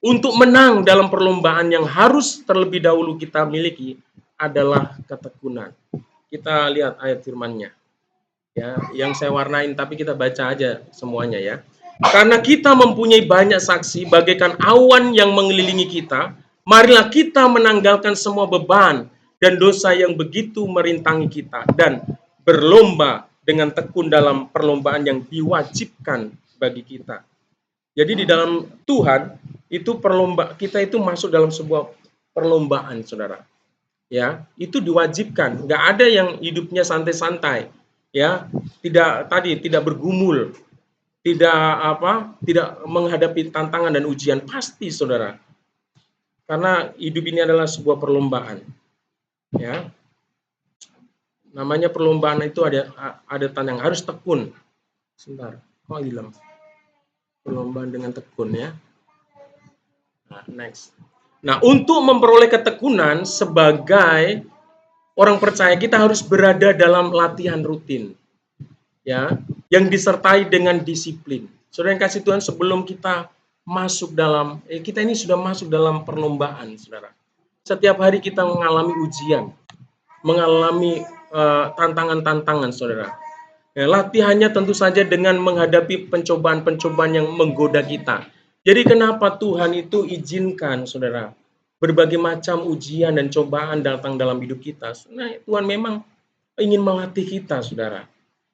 Untuk menang dalam perlombaan yang harus terlebih dahulu kita miliki adalah ketekunan. Kita lihat ayat firman-Nya. Ya, yang saya warnain tapi kita baca aja semuanya ya. Karena kita mempunyai banyak saksi bagaikan awan yang mengelilingi kita, marilah kita menanggalkan semua beban dan dosa yang begitu merintangi kita dan berlomba dengan tekun dalam perlombaan yang diwajibkan bagi kita. Jadi di dalam Tuhan itu kita itu masuk dalam sebuah perlombaan, saudara. Ya, itu diwajibkan. Nggak ada yang hidupnya santai-santai. Ya, tidak bergumul, tidak menghadapi tantangan dan ujian pasti, saudara. Karena hidup ini adalah sebuah perlombaan. Ya, namanya perlombaan itu ada yang harus tekun. Sebentar, kok hilang? Perlombaan dengan tekun ya. Nah, next. Nah, untuk memperoleh ketekunan sebagai orang percaya kita harus berada dalam latihan rutin. Ya, yang disertai dengan disiplin. Saudara yang kasih Tuhan, sebelum kita masuk dalam kita ini sudah masuk dalam perlombaan, Saudara. Setiap hari kita mengalami ujian, mengalami tantangan-tantangan, Saudara. Ya, latihannya tentu saja dengan menghadapi pencobaan-pencobaan yang menggoda kita. Jadi kenapa Tuhan itu izinkan, saudara, berbagai macam ujian dan cobaan datang dalam hidup kita? Nah, Tuhan memang ingin melatih kita, saudara.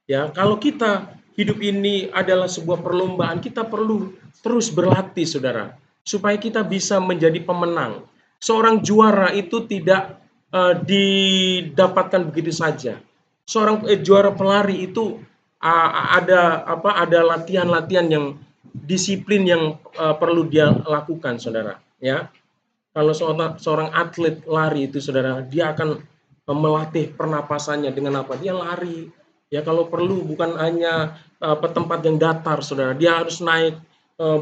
Ya, kalau kita hidup ini adalah sebuah perlombaan, kita perlu terus berlatih, saudara, supaya kita bisa menjadi pemenang. Seorang juara itu tidak didapatkan begitu saja. Seorang juara pelari itu ada latihan-latihan yang disiplin yang perlu dia lakukan, saudara. Ya, kalau seorang atlet lari itu, saudara, dia akan melatih pernapasannya dengan apa? Dia lari. Ya, kalau perlu bukan hanya tempat yang datar, saudara. Dia harus naik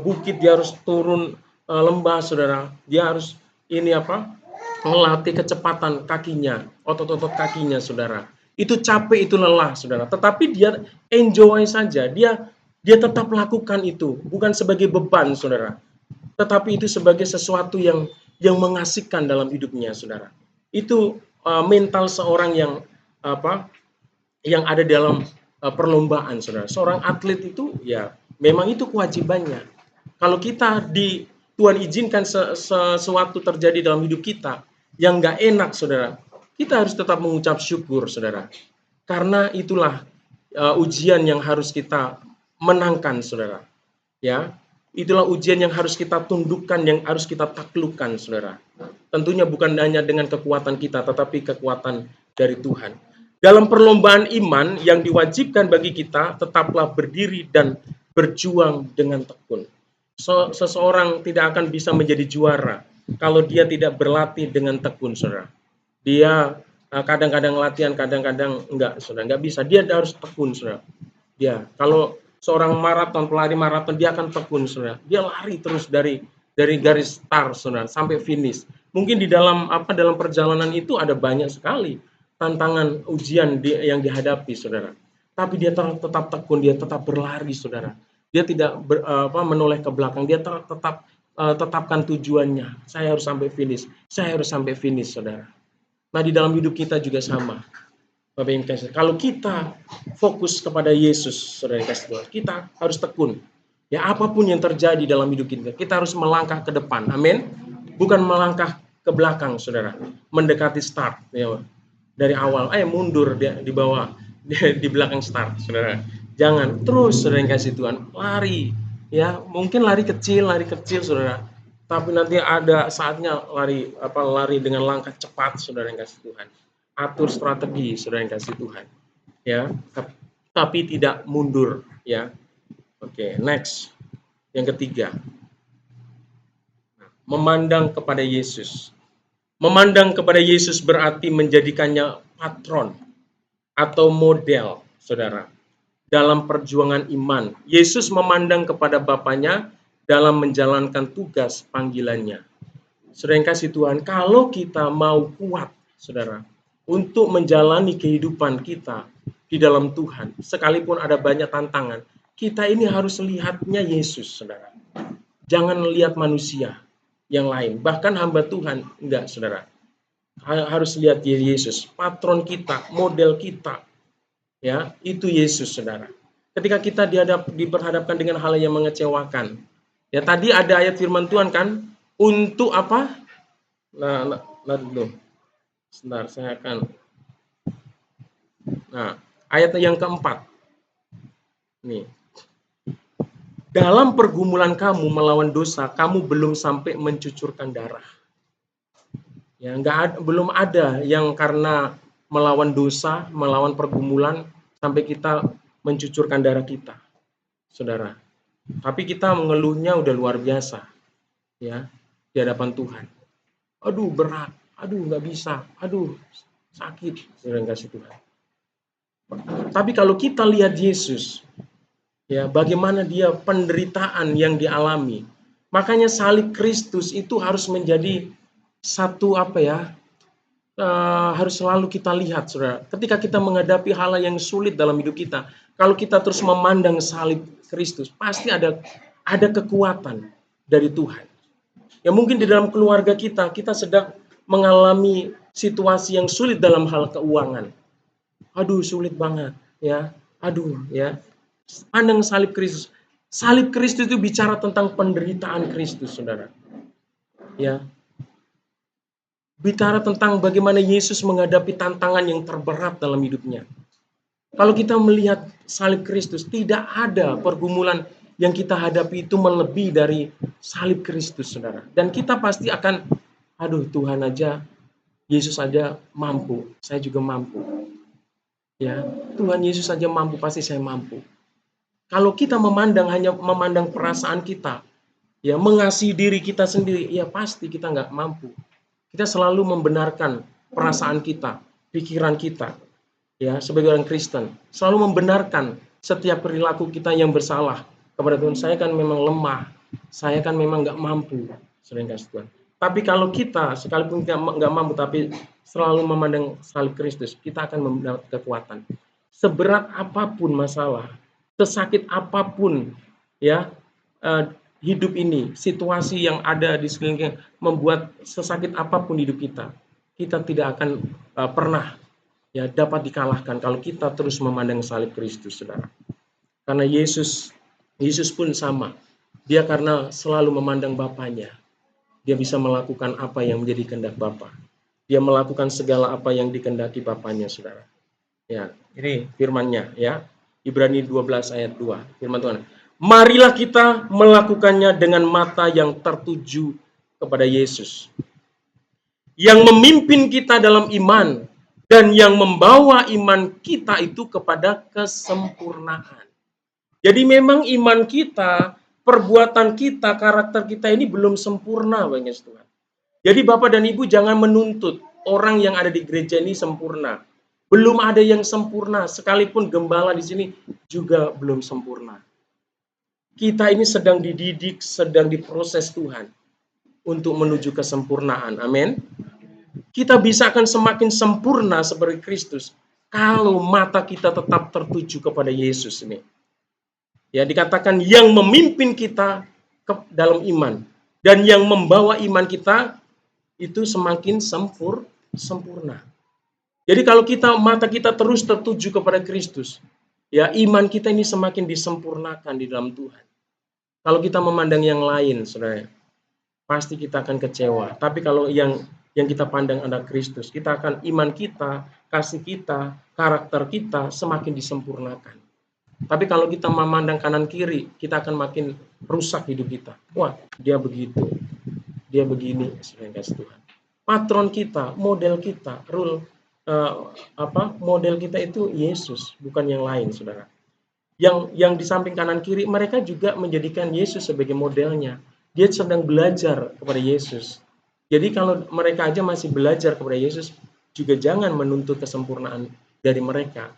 bukit, dia harus turun lembah, saudara. Dia harus melatih kecepatan kakinya, otot-otot kakinya, saudara. Itu capek, itu lelah, saudara. Tetapi dia enjoy saja. Dia tetap lakukan itu, bukan sebagai beban, saudara. Tetapi itu sebagai sesuatu yang mengasihkan dalam hidupnya, saudara. Itu mental seorang yang ada dalam perlombaan, saudara. Seorang atlet itu ya memang itu kewajibannya. Kalau kita Tuhan izinkan sesuatu terjadi dalam hidup kita yang nggak enak, saudara, kita harus tetap mengucap syukur, saudara. Karena itulah ujian yang harus kita menangkan, saudara. Ya, itulah ujian yang harus kita tundukkan, yang harus kita taklukkan, saudara. Tentunya bukan hanya dengan kekuatan kita, tetapi kekuatan dari Tuhan. Dalam perlombaan iman yang diwajibkan bagi kita, tetaplah berdiri dan berjuang dengan tekun. Seseorang tidak akan bisa menjadi juara kalau dia tidak berlatih dengan tekun, saudara. Dia kadang-kadang latihan, kadang-kadang enggak, saudara. Enggak bisa, dia harus tekun, saudara. Dia, kalau seorang pelari maraton, dia akan tekun, saudara. Dia lari terus dari garis start, saudara, sampai finish. Mungkin di dalam perjalanan itu ada banyak sekali tantangan, ujian yang dihadapi, saudara. Tapi dia tetap tekun, dia tetap berlari, saudara. Dia tidak menoleh ke belakang, dia tetapkan tujuannya. Saya harus sampai finish, saya harus sampai finish, saudara. Nah, di dalam hidup kita juga sama. Bapak yang kasih, kalau kita fokus kepada Yesus, saudara yang kasih Tuhan, kita harus tekun. Ya, apapun yang terjadi dalam hidup kita harus melangkah ke depan. Amin. Bukan melangkah ke belakang, saudara. Mendekati start, ya. Dari awal, mundur di bawah, di belakang start, saudara. Jangan, terus saudara yang kasih Tuhan, lari. Ya, mungkin lari kecil, saudara. Tapi nanti ada saatnya lari dengan langkah cepat, saudara yang kasih Tuhan. Atur strategi, saudara yang kasih Tuhan. Ya, tapi tidak mundur, ya. Oke, next. Yang ketiga. memandang kepada Yesus. Memandang kepada Yesus berarti menjadikannya patron atau model, saudara, dalam perjuangan iman. Yesus memandang kepada Bapaknya dalam menjalankan tugas panggilannya. Saudara yang kasih Tuhan, kalau kita mau kuat, saudara, untuk menjalani kehidupan kita di dalam Tuhan, sekalipun ada banyak tantangan, kita ini harus lihatnya Yesus, saudara. Jangan lihat manusia yang lain, bahkan hamba Tuhan, enggak, saudara. Harus lihat Yesus, patron kita, model kita, ya, itu Yesus, saudara. Ketika kita diperhadapkan dengan hal yang mengecewakan, ya tadi ada ayat firman Tuhan kan, untuk apa? Nah dulu, sebentar, saya akan. Nah, ayat yang keempat, nih. Dalam pergumulan kamu melawan dosa, kamu belum sampai mencucurkan darah. Ya, belum ada yang karena melawan dosa, melawan pergumulan sampai kita mencucurkan darah kita, saudara. Tapi kita mengeluhnya udah luar biasa, ya, di hadapan Tuhan. Aduh berat, aduh nggak bisa, aduh sakit, saudara kasih Tuhan. Tapi kalau kita lihat Yesus, ya, bagaimana dia penderitaan yang dialami, makanya salib Kristus itu harus menjadi satu harus selalu kita lihat, saudara. Ketika kita menghadapi hal yang sulit dalam hidup kita, kalau kita terus memandang salib Kristus, pasti ada kekuatan dari Tuhan. Ya mungkin di dalam keluarga kita sedang mengalami situasi yang sulit dalam hal keuangan. Aduh sulit banget, ya. Aduh, ya. Pandang salib Kristus. Salib Kristus itu bicara tentang penderitaan Kristus, saudara. Ya, bicara tentang bagaimana Yesus menghadapi tantangan yang terberat dalam hidupnya. Kalau kita melihat salib Kristus, tidak ada pergumulan yang kita hadapi itu melebihi dari salib Kristus, saudara. Dan kita pasti akan, aduh Tuhan aja, Yesus aja mampu, saya juga mampu. Ya, Tuhan Yesus aja mampu, pasti saya mampu. Kalau kita hanya memandang perasaan kita, ya mengasihi diri kita sendiri, ya pasti kita nggak mampu. Kita selalu membenarkan perasaan kita, pikiran kita, ya sebagai orang Kristen, selalu membenarkan setiap perilaku kita yang bersalah kepada Tuhan. Saya kan memang lemah, saya kan memang nggak mampu, sering kasih Tuhan. Tapi kalau kita sekalipun kita nggak mampu, tapi selalu memandang salib Kristus, kita akan mendapat kekuatan. Seberat apapun masalah, sesakit apapun, ya. Hidup ini, situasi yang ada di sekeliling membuat sesakit apapun hidup kita tidak akan pernah ya dapat dikalahkan kalau kita terus memandang salib Kristus, saudara. Karena Yesus pun sama. Dia karena selalu memandang Bapaknya, dia bisa melakukan apa yang menjadi kehendak Bapa. Dia melakukan segala apa yang dikehendaki Bapaknya, saudara. Ya, ini firman-Nya, ya. Ibrani 12 ayat 2, firman Tuhan. Marilah kita melakukannya dengan mata yang tertuju kepada Yesus, yang memimpin kita dalam iman dan yang membawa iman kita itu kepada kesempurnaan. Jadi memang iman kita, perbuatan kita, karakter kita ini belum sempurna, Bang Tuhan. Jadi Bapak dan Ibu jangan menuntut orang yang ada di gereja ini sempurna. Belum ada yang sempurna, sekalipun gembala di sini juga belum sempurna. Kita ini sedang dididik, sedang diproses Tuhan untuk menuju kesempurnaan. Amin. Kita bisa akan semakin sempurna seperti Kristus kalau mata kita tetap tertuju kepada Yesus ini. Ya, dikatakan yang memimpin kita dalam iman dan yang membawa iman kita itu semakin sempurna. Jadi kalau mata kita terus tertuju kepada Kristus, ya iman kita ini semakin disempurnakan di dalam Tuhan. Kalau kita memandang yang lain, saudara, pasti kita akan kecewa. Tapi kalau yang kita pandang ada Kristus, kita akan iman kita, kasih kita, karakter kita semakin disempurnakan. Tapi kalau kita memandang kanan kiri, kita akan makin rusak hidup kita. Wah, dia begitu, dia begini, saudara kasih Tuhan. Patron kita, model kita, model kita itu Yesus, bukan yang lain, saudara. Yang di samping kanan kiri mereka juga menjadikan Yesus sebagai modelnya. Dia sedang belajar kepada Yesus. Jadi kalau mereka aja masih belajar kepada Yesus, juga jangan menuntut kesempurnaan dari mereka.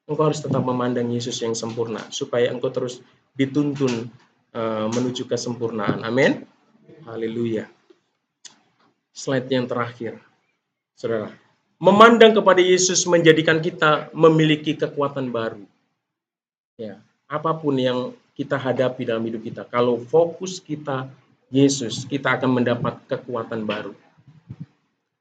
Engkau harus tetap memandang Yesus yang sempurna, supaya engkau terus dituntun menuju kesempurnaan. Amin. Haleluya. Slide yang terakhir, saudara. Memandang kepada Yesus menjadikan kita memiliki kekuatan baru. Ya, apapun yang kita hadapi dalam hidup kita, kalau fokus kita Yesus, kita akan mendapat kekuatan baru.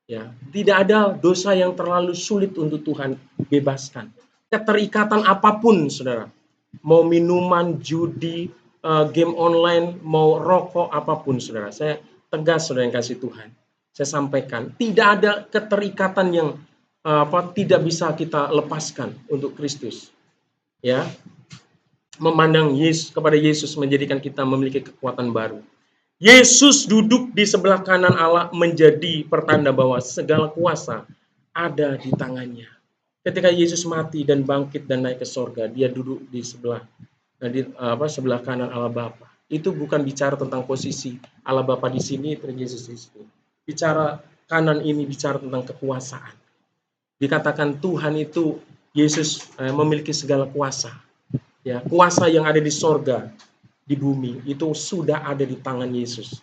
Ya, tidak ada dosa yang terlalu sulit untuk Tuhan bebaskan. Keterikatan apapun, saudara. Mau minuman, judi, game online, mau rokok, apapun, saudara. Saya tegas, saudara yang kasih Tuhan. Saya sampaikan, tidak ada keterikatan yang tidak bisa kita lepaskan untuk Kristus. Ya, memandang Yesus kepada Yesus menjadikan kita memiliki kekuatan baru. Yesus duduk di sebelah kanan Allah menjadi pertanda bahwa segala kuasa ada di tangannya. Ketika Yesus mati dan bangkit dan naik ke sorga, dia duduk di sebelah kanan Allah Bapa. Itu bukan bicara tentang posisi Allah Bapa di sini, Yesus di sini. Bicara kanan ini bicara tentang kekuasaan. Dikatakan Tuhan itu Yesus memiliki segala kuasa. Ya, kuasa yang ada di sorga, di bumi itu sudah ada di tangan Yesus.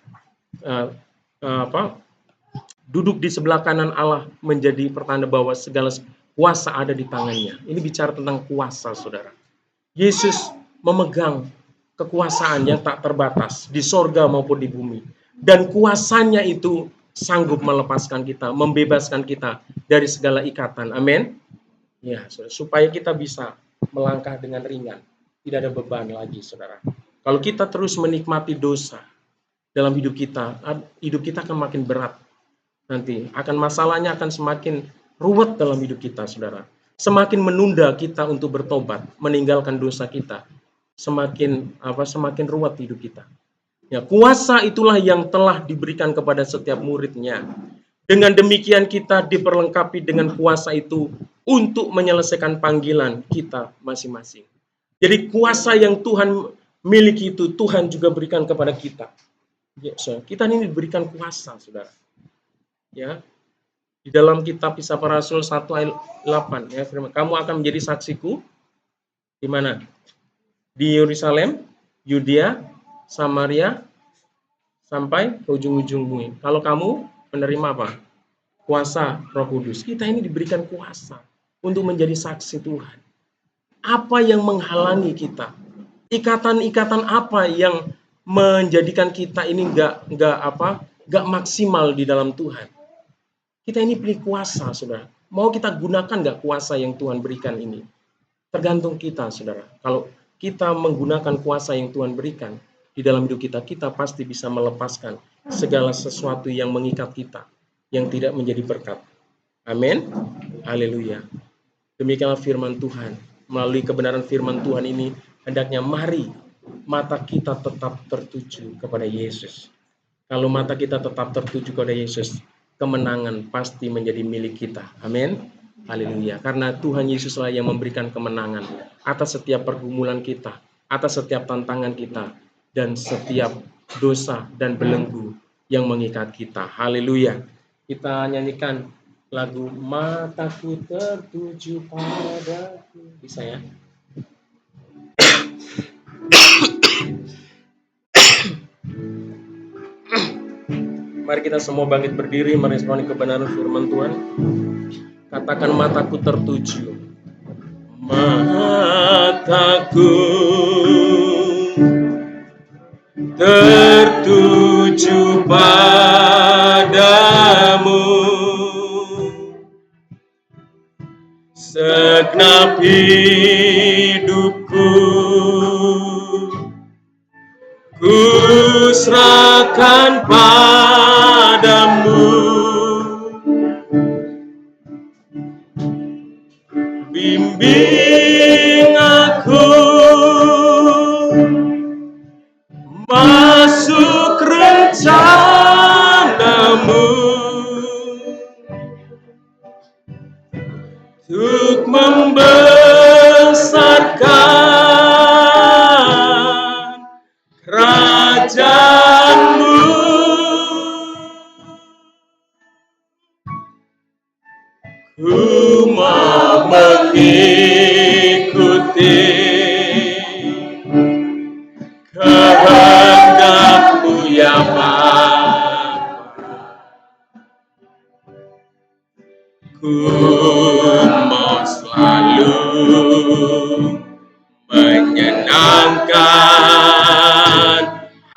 Duduk di sebelah kanan Allah menjadi pertanda bahwa segala kuasa ada di tangannya. Ini bicara tentang kuasa, saudara. Yesus memegang kekuasaan yang tak terbatas di sorga maupun di bumi, dan kuasanya itu sanggup melepaskan kita, membebaskan kita dari segala ikatan. Amin. Ya, saudara, supaya kita bisa melangkah dengan ringan, tidak ada beban lagi, saudara. Kalau kita terus menikmati dosa dalam hidup kita akan makin berat. Nanti masalahnya akan semakin ruwet dalam hidup kita, saudara. Semakin menunda kita untuk bertobat, meninggalkan dosa kita, semakin ruwet hidup kita. Ya, kuasa itulah yang telah diberikan kepada setiap muridnya. Dengan demikian kita diperlengkapi dengan kuasa itu untuk menyelesaikan panggilan kita masing-masing. Jadi kuasa yang Tuhan miliki itu Tuhan juga berikan kepada kita. Ya, kita ini diberikan kuasa, saudara. Ya, di dalam kitab Kisah Para Rasul 1 ayat 8, ya, firman, kamu akan menjadi saksiku di mana? Di Yerusalem, Yudea, Samaria, sampai ke ujung-ujung bumi. Kalau kamu menerima apa? Kuasa Roh Kudus. Kita ini diberikan kuasa untuk menjadi saksi Tuhan. Apa yang menghalangi kita? Ikatan-ikatan apa yang menjadikan kita ini nggak maksimal di dalam Tuhan? Kita ini pilih kuasa, saudara. Mau kita gunakan nggak kuasa yang Tuhan berikan ini? Tergantung kita, saudara. Kalau kita menggunakan kuasa yang Tuhan berikan di dalam hidup kita, kita pasti bisa melepaskan segala sesuatu yang mengikat kita, yang tidak menjadi berkat. Amin. Haleluya. Demikianlah firman Tuhan. Melalui kebenaran firman Tuhan ini, hendaknya mari mata kita tetap tertuju kepada Yesus. Kalau mata kita tetap tertuju kepada Yesus, kemenangan pasti menjadi milik kita. Amin. Haleluya. Karena Tuhan Yesuslah yang memberikan kemenangan atas setiap pergumulan kita, atas setiap tantangan kita, dan setiap dosa dan belenggu yang mengikat kita. Haleluya. Kita nyanyikan lagu Mataku Tertuju Padaku. Bisa ya? Mari kita semua bangkit berdiri meresponi kebenaran firman Tuhan. Katakan, mataku tertuju. Mataku tertuju padamu. Segenap hidupku ku serahkan padamu. Bimbing aku masuk rencanamu, untuk membesarkan kerajaanmu. Ku mau mengikuti kehendak-Mu ya Bapa. Ku mau selalu menyenangkan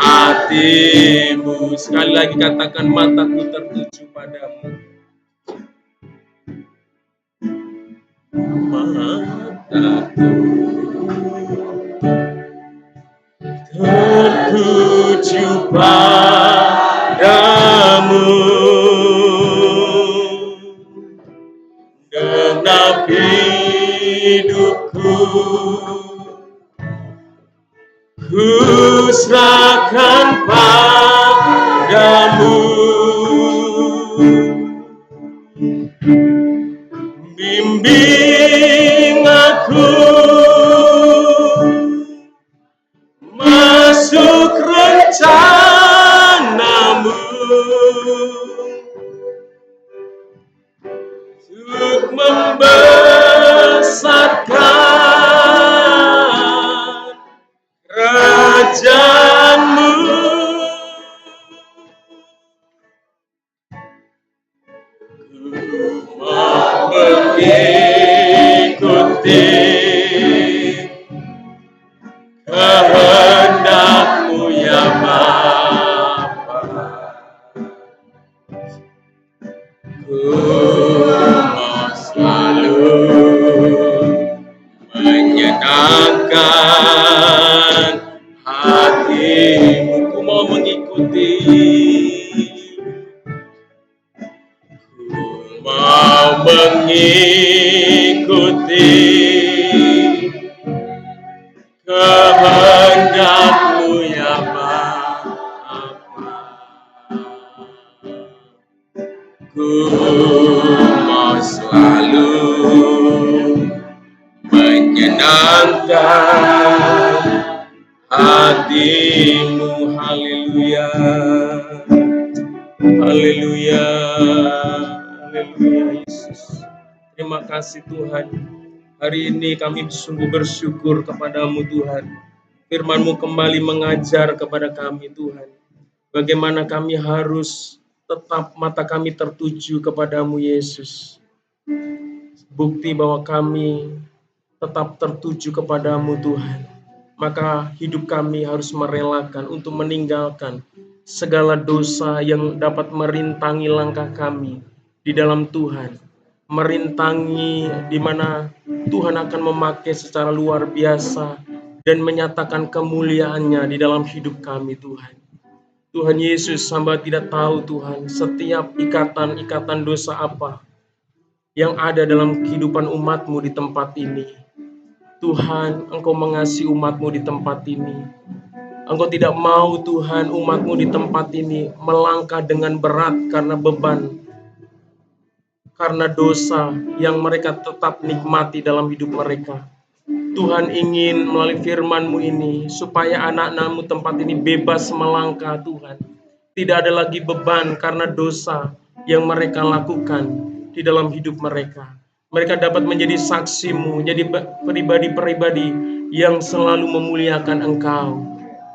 hati-Mu. Sekali lagi katakan, mataku tertuju padamu. Mataku tertuju padamu. Genap hidupku ku serahkan padamu. Bimbing aku masuk rencana-Mu untuk membesarkan kerajaan-Mu. Ku mau mengikuti kehendak-Mu ya Bapa. Ku mau selalu menyenangkan hati-Mu. Ku mau mengikuti. Ku mau mengikuti kehendak-Mu ya Bapa. Ku mau selalu menyenangkan hati-Mu. Haleluya. Haleluya. Haleluya Yesus. Terima kasih Tuhan. Hari ini kami sungguh bersyukur kepada-Mu Tuhan. Firman-Mu kembali mengajar kepada kami Tuhan. Bagaimana kami harus tetap mata kami tertuju kepada-Mu Yesus. Bukti bahwa kami tetap tertuju kepada-Mu Tuhan. Maka hidup kami harus merelakan untuk meninggalkan segala dosa yang dapat merintangi langkah kami di dalam Tuhan. Merintangi di mana Tuhan akan memakai secara luar biasa dan menyatakan kemuliaan-Nya di dalam hidup kami Tuhan. Tuhan Yesus, hamba tidak tahu Tuhan setiap ikatan-ikatan dosa apa yang ada dalam kehidupan umat-Mu di tempat ini. Tuhan, Engkau mengasihi umat-Mu di tempat ini. Engkau tidak mau Tuhan umat-Mu di tempat ini melangkah dengan berat karena beban, karena dosa yang mereka tetap nikmati dalam hidup mereka. Tuhan ingin melalui firman-Mu ini supaya anak-anak-Mu tempat ini bebas melangkah Tuhan. Tidak ada lagi beban karena dosa yang mereka lakukan di dalam hidup mereka. Mereka dapat menjadi saksi-Mu, jadi pribadi-pribadi yang selalu memuliakan Engkau.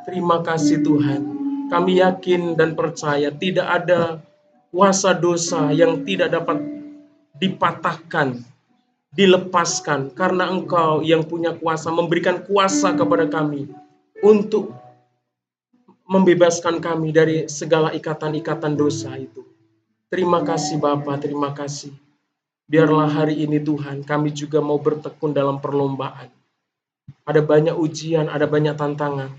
Terima kasih Tuhan. Kami yakin dan percaya tidak ada kuasa dosa yang tidak dapat dipatahkan, dilepaskan, karena Engkau yang punya kuasa, memberikan kuasa kepada kami untuk membebaskan kami dari segala ikatan-ikatan dosa itu. Terima kasih Bapa, terima kasih. Biarlah hari ini Tuhan, kami juga mau bertekun dalam perlombaan. Ada banyak ujian, ada banyak tantangan.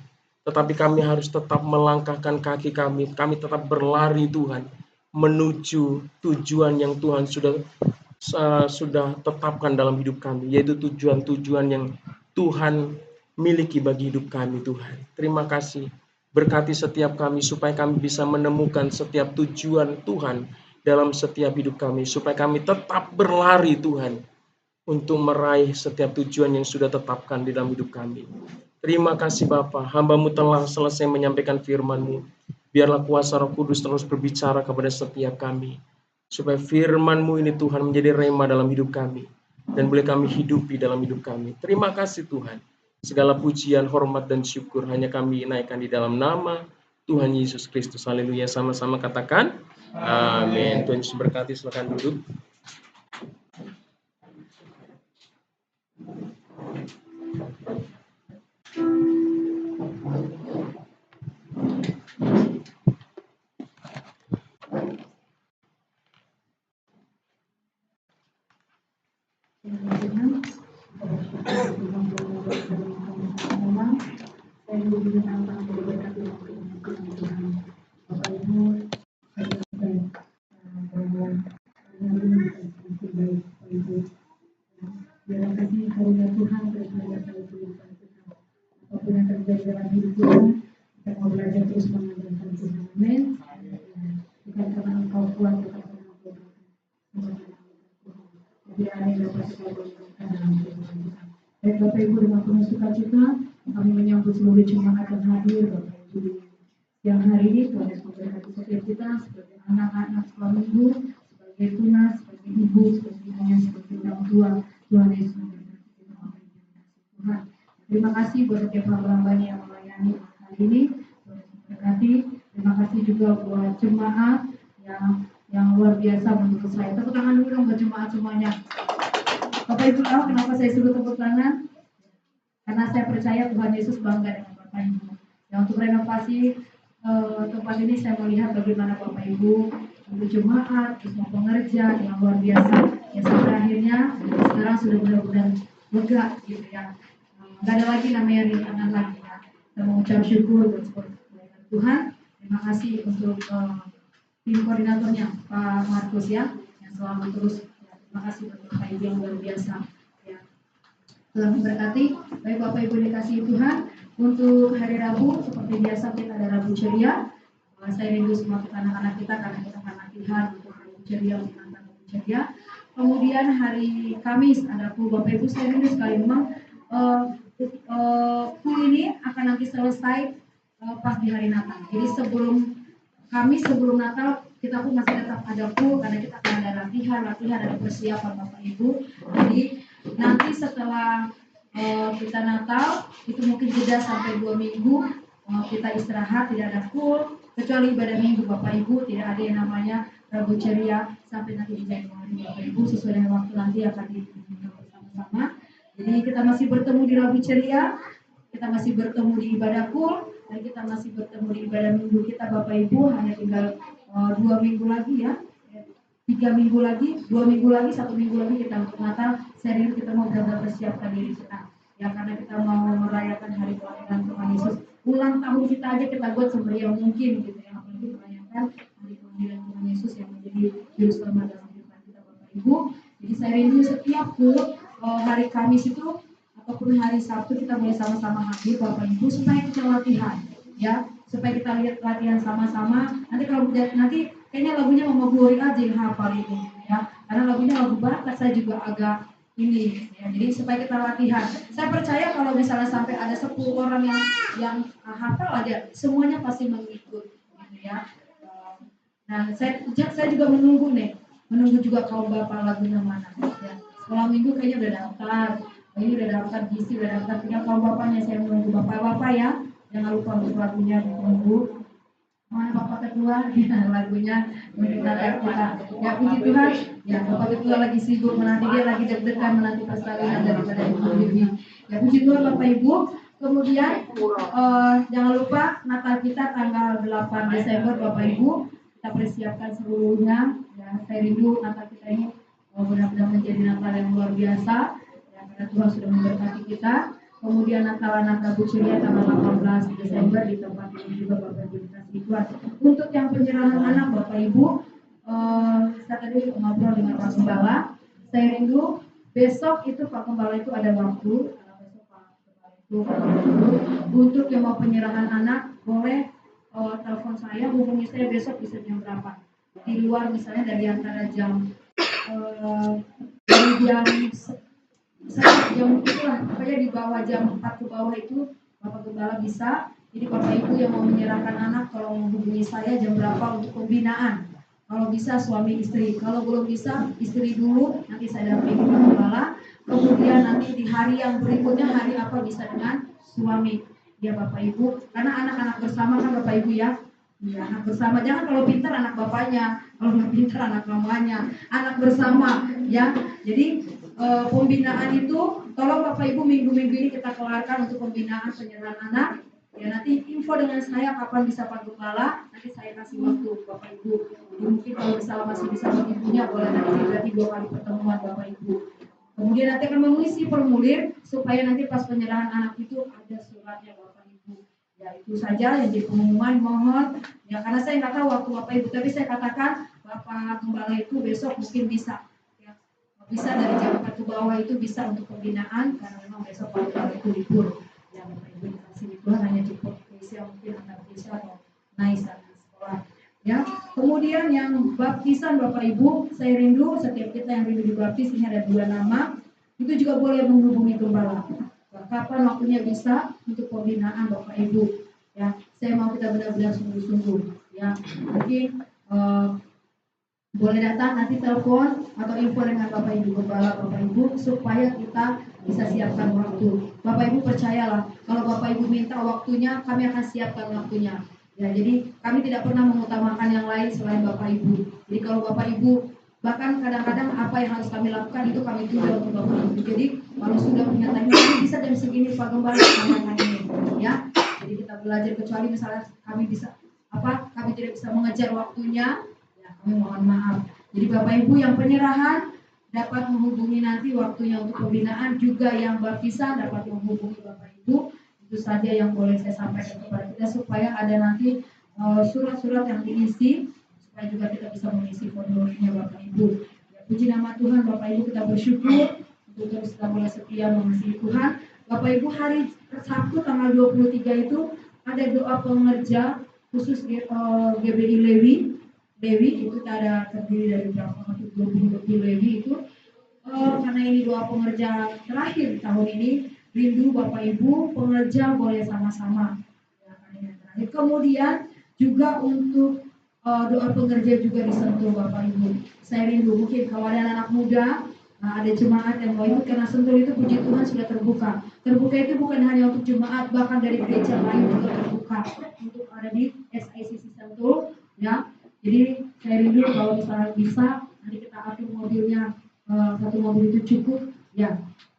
Tetapi kami harus tetap melangkahkan kaki kami. Kami tetap berlari Tuhan, menuju tujuan yang Tuhan sudah tetapkan dalam hidup kami. Yaitu tujuan-tujuan yang Tuhan miliki bagi hidup kami Tuhan. Terima kasih. Berkati setiap kami supaya kami bisa menemukan setiap tujuan Tuhan dalam setiap hidup kami, supaya kami tetap berlari Tuhan untuk meraih setiap tujuan yang sudah tetapkan di dalam hidup kami. Terima kasih Bapa, hamba-Mu telah selesai menyampaikan firman-Mu. Biarlah kuasa Roh Kudus terus berbicara kepada setiap kami. supaya firman-Mu ini Tuhan menjadi rema dalam hidup kami, dan boleh kami hidupi dalam hidup kami. Terima kasih Tuhan. Segala pujian, hormat, dan syukur hanya kami naikkan di dalam nama Tuhan Yesus Kristus. Haleluya. Sama-sama katakan amin. Tuhan Yesus berkati. Silakan duduk.
Terima kasih karunia Tuhan daripada Tuhan. Apapun yang terjadi dalam hidup kita, kita mau belajar terus mengandalkan Tuhan. Amin. Bukan karena engkau kuat, bukan karena engkau berkat. Jadi ada yang dapat kita banggakan dalam kehidupan kita. Baik Bapak Ibu, dengan penuh sukacita kami menyambut seluruh jemaat yang hadir Bapak Ibu. Yang hari ini Tuhan Yesus memberkati setiap kita sebagai anak-anak sekolah minggu, sebagai tunas, sebagai ibu, sebagai ayah, sebagai orang tua. Tuhan Yesus memberkati kita Bapak Ibu. Tuhan, terima kasih buat setiap hamba-hambanya yang melayani hari ini. Tuhan Yesus memberkati. Terima kasih juga buat jemaat yang luar biasa menurut saya. Tepuk tangan dulu dong buat jemaat semuanya. Bapak Ibu tahu kenapa saya suruh tepuk tangan? Karena saya percaya Tuhan Yesus bangga dengan Bapak Ibu. Yang untuk renovasi tempat ini saya melihat bagaimana Bapak Ibu untuk jemaat, semua pengerja yang luar biasa. Ya sampai akhirnya sekarang sudah benar-benar lega gitu ya. Nggak ada lagi namanya rintangan lagi ya. Kita mengucap syukur buat kebaikan Tuhan. Terima kasih untuk tim koordinatornya Pak Markus ya, yang selalu terus. Ya, terima kasih buat Bapak Ibu yang luar biasa. Ya. Tuhan memberkati. Baik Bapak Ibu dikasihi Tuhan. Untuk hari Rabu seperti biasa kita ada Rabu ceria. Saya rindu semua anak-anak kita karena kita akan latihan untuk Rabu ceria, untuk Rabu ceria. Kemudian hari Kamis ada pool. Bapak Ibu saya rindu sekali memang pool ini akan nanti selesai pas di hari Natal. Jadi sebelum Natal kita pun masih tetap ada pool karena kita akan ada latihan ada persiapan Bapak Ibu. Jadi nanti setelah kita Natal itu mungkin jeda sampai 2 minggu kita istirahat, tidak ada pool kecuali ibadah minggu Bapak Ibu, tidak ada yang namanya Rabu ceria sampai nanti di Januari Bapak Ibu, sesuai dengan waktu nanti akan diumumkan bersama-sama. Jadi kita masih bertemu di Rabu ceria, kita masih bertemu di ibadah pool, dan kita masih bertemu di ibadah minggu kita Bapak Ibu. Hanya tinggal 2 minggu lagi ya, 3 minggu lagi, 2 minggu lagi, 1 minggu lagi kita untuk Natal. Serius kita mau benar-benar persiapkan diri kita ya, karena kita mau merayakan hari kelahiran Tuhan Yesus. Ulang tahun kita aja kita buat semeriah mungkin gitu ya, apalagi merayakan hari kelahiran Tuhan Yesus yang menjadi juru selamat dalam kehidupan kita Bapak Ibu. Jadi saya rindu setiap hari Kamis itu ataupun hari Sabtu kita boleh sama-sama hadir Bapak Ibu supaya kita latihan ya, supaya kita lihat latihan sama-sama. Nanti kalau nanti kayaknya lagunya Mama Glory aja yang hafal ini ya, karena lagunya lagu Barat saya juga agak ini ya, jadi supaya kita latihan. Saya percaya kalau misalnya sampai ada 10 orang yang hafal aja, semuanya pasti mengikut gitu ya. Nah saya juga menunggu juga kaum bapak lagunya mana ya. Sekolah minggu kayaknya udah daftar, ini udah daftar, gizi udah daftar, tinggal kaum bapaknya saya menunggu. Bapak-bapak ya, jangan lupa untuk lagunya ditunggu. Mana Bapak Ketua ya, lagunya untuk Natal kita. Ya puji Tuhan, ya Bapak Ketua lagi sibuk menanti, dia lagi deg-degan menanti persalinan daripada Ibu Bibi. Ya puji Tuhan Bapak Ibu. Kemudian jangan lupa Natal kita tanggal 8 Desember Bapak Ibu. Kita persiapkan seluruhnya. Ya saya rindu Natal kita ini benar-benar menjadi Natal yang luar biasa. Ya karena Tuhan sudah memberkati kita. Kemudian Natal Rabu ceria tanggal 18 Desember di tempat ini juga Bapak Ibu dikasih Tuhan. Untuk yang penyerahan anak Bapak Ibu, saya tadi ngobrol dengan Pak Gembala. Saya rindu besok itu Pak Gembala itu ada waktu, karena besok Pak Gembala itu untuk yang mau penyerahan anak boleh telepon saya, hubungi saya besok bisa jam berapa. Di luar misalnya dari antara jam jam itulah, pokoknya di bawah jam 4 ke bawah itu Bapak Gembala bisa. Jadi Bapak Ibu yang mau menyerahkan anak, kalau menghubungi saya jam berapa untuk pembinaan. Kalau bisa suami istri, kalau belum bisa istri dulu, nanti saya dampingi Pak Gembala. Kemudian nanti di hari yang berikutnya hari apa bisa dengan suami, ya Bapak Ibu. Karena anak-anak bersama kan Bapak Ibu ya. Ya, anak bersama, jangan kalau pintar anak bapaknya, kalau nggak pintar anak mamanya, anak bersama ya. Jadi pembinaan itu tolong Bapak Ibu minggu-minggu ini kita keluarkan untuk pembinaan penyerahan anak. Ya nanti info dengan saya kapan bisa Pak Gembala, nanti saya kasih waktu Bapak Ibu. Jadi mungkin kalau misalnya masih bisa Bapak Ibunya boleh nanti berarti 2 kali pertemuan Bapak Ibu. Kemudian nanti akan mengisi formulir supaya nanti pas penyerahan anak itu ada suratnya Bapak Ibu. Ya itu saja yang jadi pengumuman, mohon ya karena saya nggak tahu waktu Bapak Ibu, tapi saya katakan Bapak Gembala itu besok mungkin bisa ya, bisa dari jam 4 ke bawah itu bisa untuk pembinaan karena memang besok Pak Gembala itu libur ya Bapak Ibu dikasih liburan hanya cukup Indonesia mungkin antar desa atau naik di sekolah ya. Kemudian yang baptisan Bapak Ibu, saya rindu setiap kita yang rindu dibaptis, ini ada 2 nama, itu juga boleh menghubungi Gembala. Kapan waktunya bisa untuk pembinaan Bapak Ibu ya. Saya mau kita benar-benar sungguh-sungguh ya. Mungkin boleh datang nanti telepon atau info dengan Bapak Ibu Gembala Bapak Ibu supaya kita bisa siapkan waktu. Bapak Ibu percayalah kalau Bapak Ibu minta waktunya, kami akan siapkan waktunya. Ya, jadi kami tidak pernah mengutamakan yang lain selain Bapak Ibu. Jadi kalau Bapak Ibu bahkan kadang-kadang apa yang harus kami lakukan itu kami tunda untuk Bapak Ibu. Jadi kalau sudah punya time bisa jam segini Pak Gembala kami akan ini ya. Jadi kita belajar kecuali misalnya kami tidak bisa mengejar waktunya, ya kami mohon maaf. Jadi Bapak Ibu yang penyerahan dapat menghubungi nanti waktunya untuk pembinaan, juga yang baptisan dapat menghubungi Bapak Ibu. Itu saja yang boleh saya sampaikan kepada kita supaya ada nanti surat-surat yang diisi supaya juga kita bisa mengisi formulirnya Bapak Ibu. Ya, puji nama Tuhan Bapak Ibu, kita bersyukur untuk terus kita boleh setia mengasihi Tuhan. Bapak Ibu hari Sabtu tanggal 23 itu ada doa pengerja khusus GBI Lewi itu ada terdiri dari berapa 20 lebih Lewi itu karena ini doa pengerja terakhir di tahun ini, rindu Bapak Ibu pengerja boleh sama-sama ya, terakhir. Kemudian juga untuk doa pengerja juga disentuh Bapak Ibu. Saya rindu mungkin kalau ada anak muda, ada jemaat yang mau ikut karena Sentul itu puji Tuhan sudah terbuka. Terbuka itu bukan hanya untuk jemaat, bahkan dari gereja lain juga terbuka untuk ada di SICC Sentul ya. Jadi saya rindu kalau misalnya bisa nanti kita atur mobilnya, satu mobil itu cukup ya.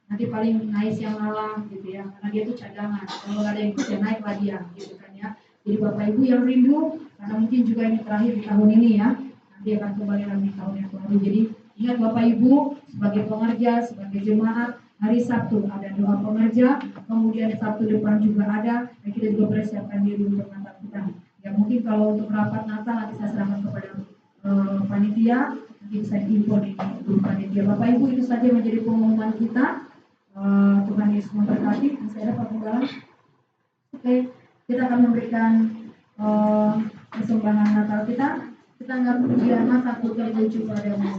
Nanti paling naik yang malam gitu ya, karena dia itu cadangan. Kalau nggak ada yang bisa naik lagi ya, gitu kan ya. Jadi Bapak Ibu yang rindu, karena mungkin juga ini terakhir di tahun ini ya, nanti akan kembali lagi di tahun yang baru. Jadi ingat Bapak Ibu sebagai pengerja, sebagai jemaat, hari Sabtu ada doa pengerja, kemudian Sabtu depan juga ada, dan kita juga persiapkan diri untuk Natal kita. Ya mungkin kalau untuk rapat Natal nanti saya serahkan kepada panitia, nanti bisa diinfo di grup panitia. Bapak Ibu itu saja menjadi pengumuman kita. Tuhan Yesus memberkati. Saya dapat Gembala. Oke, kita akan memberikan persembahan Natal kita. Kita anggap pujian masa Tuhan menuju padamu.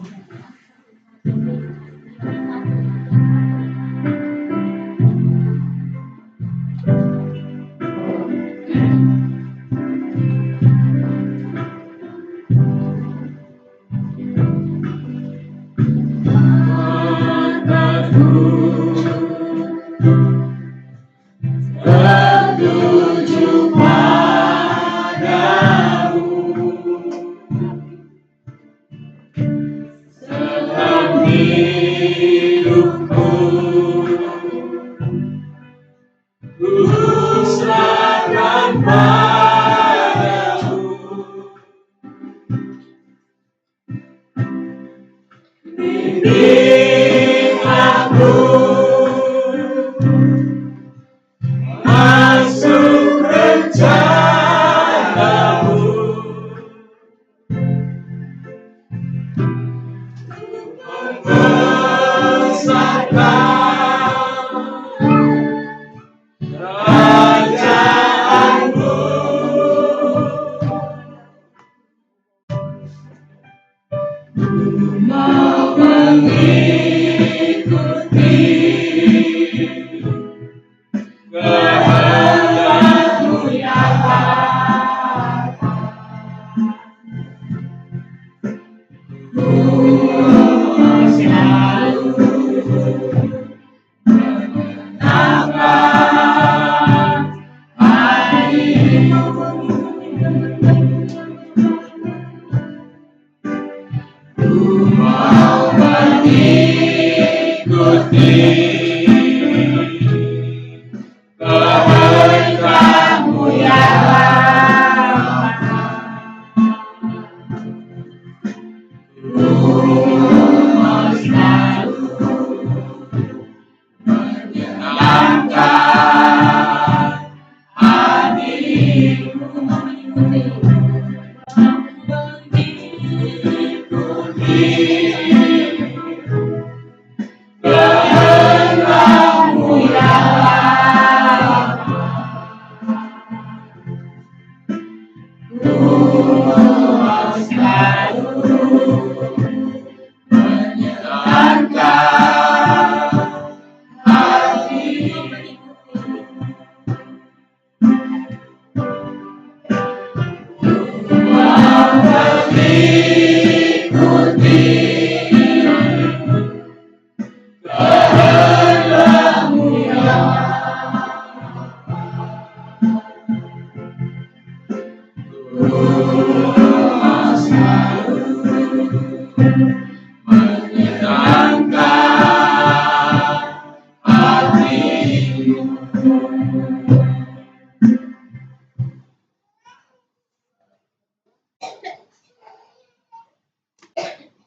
kehendakmu ya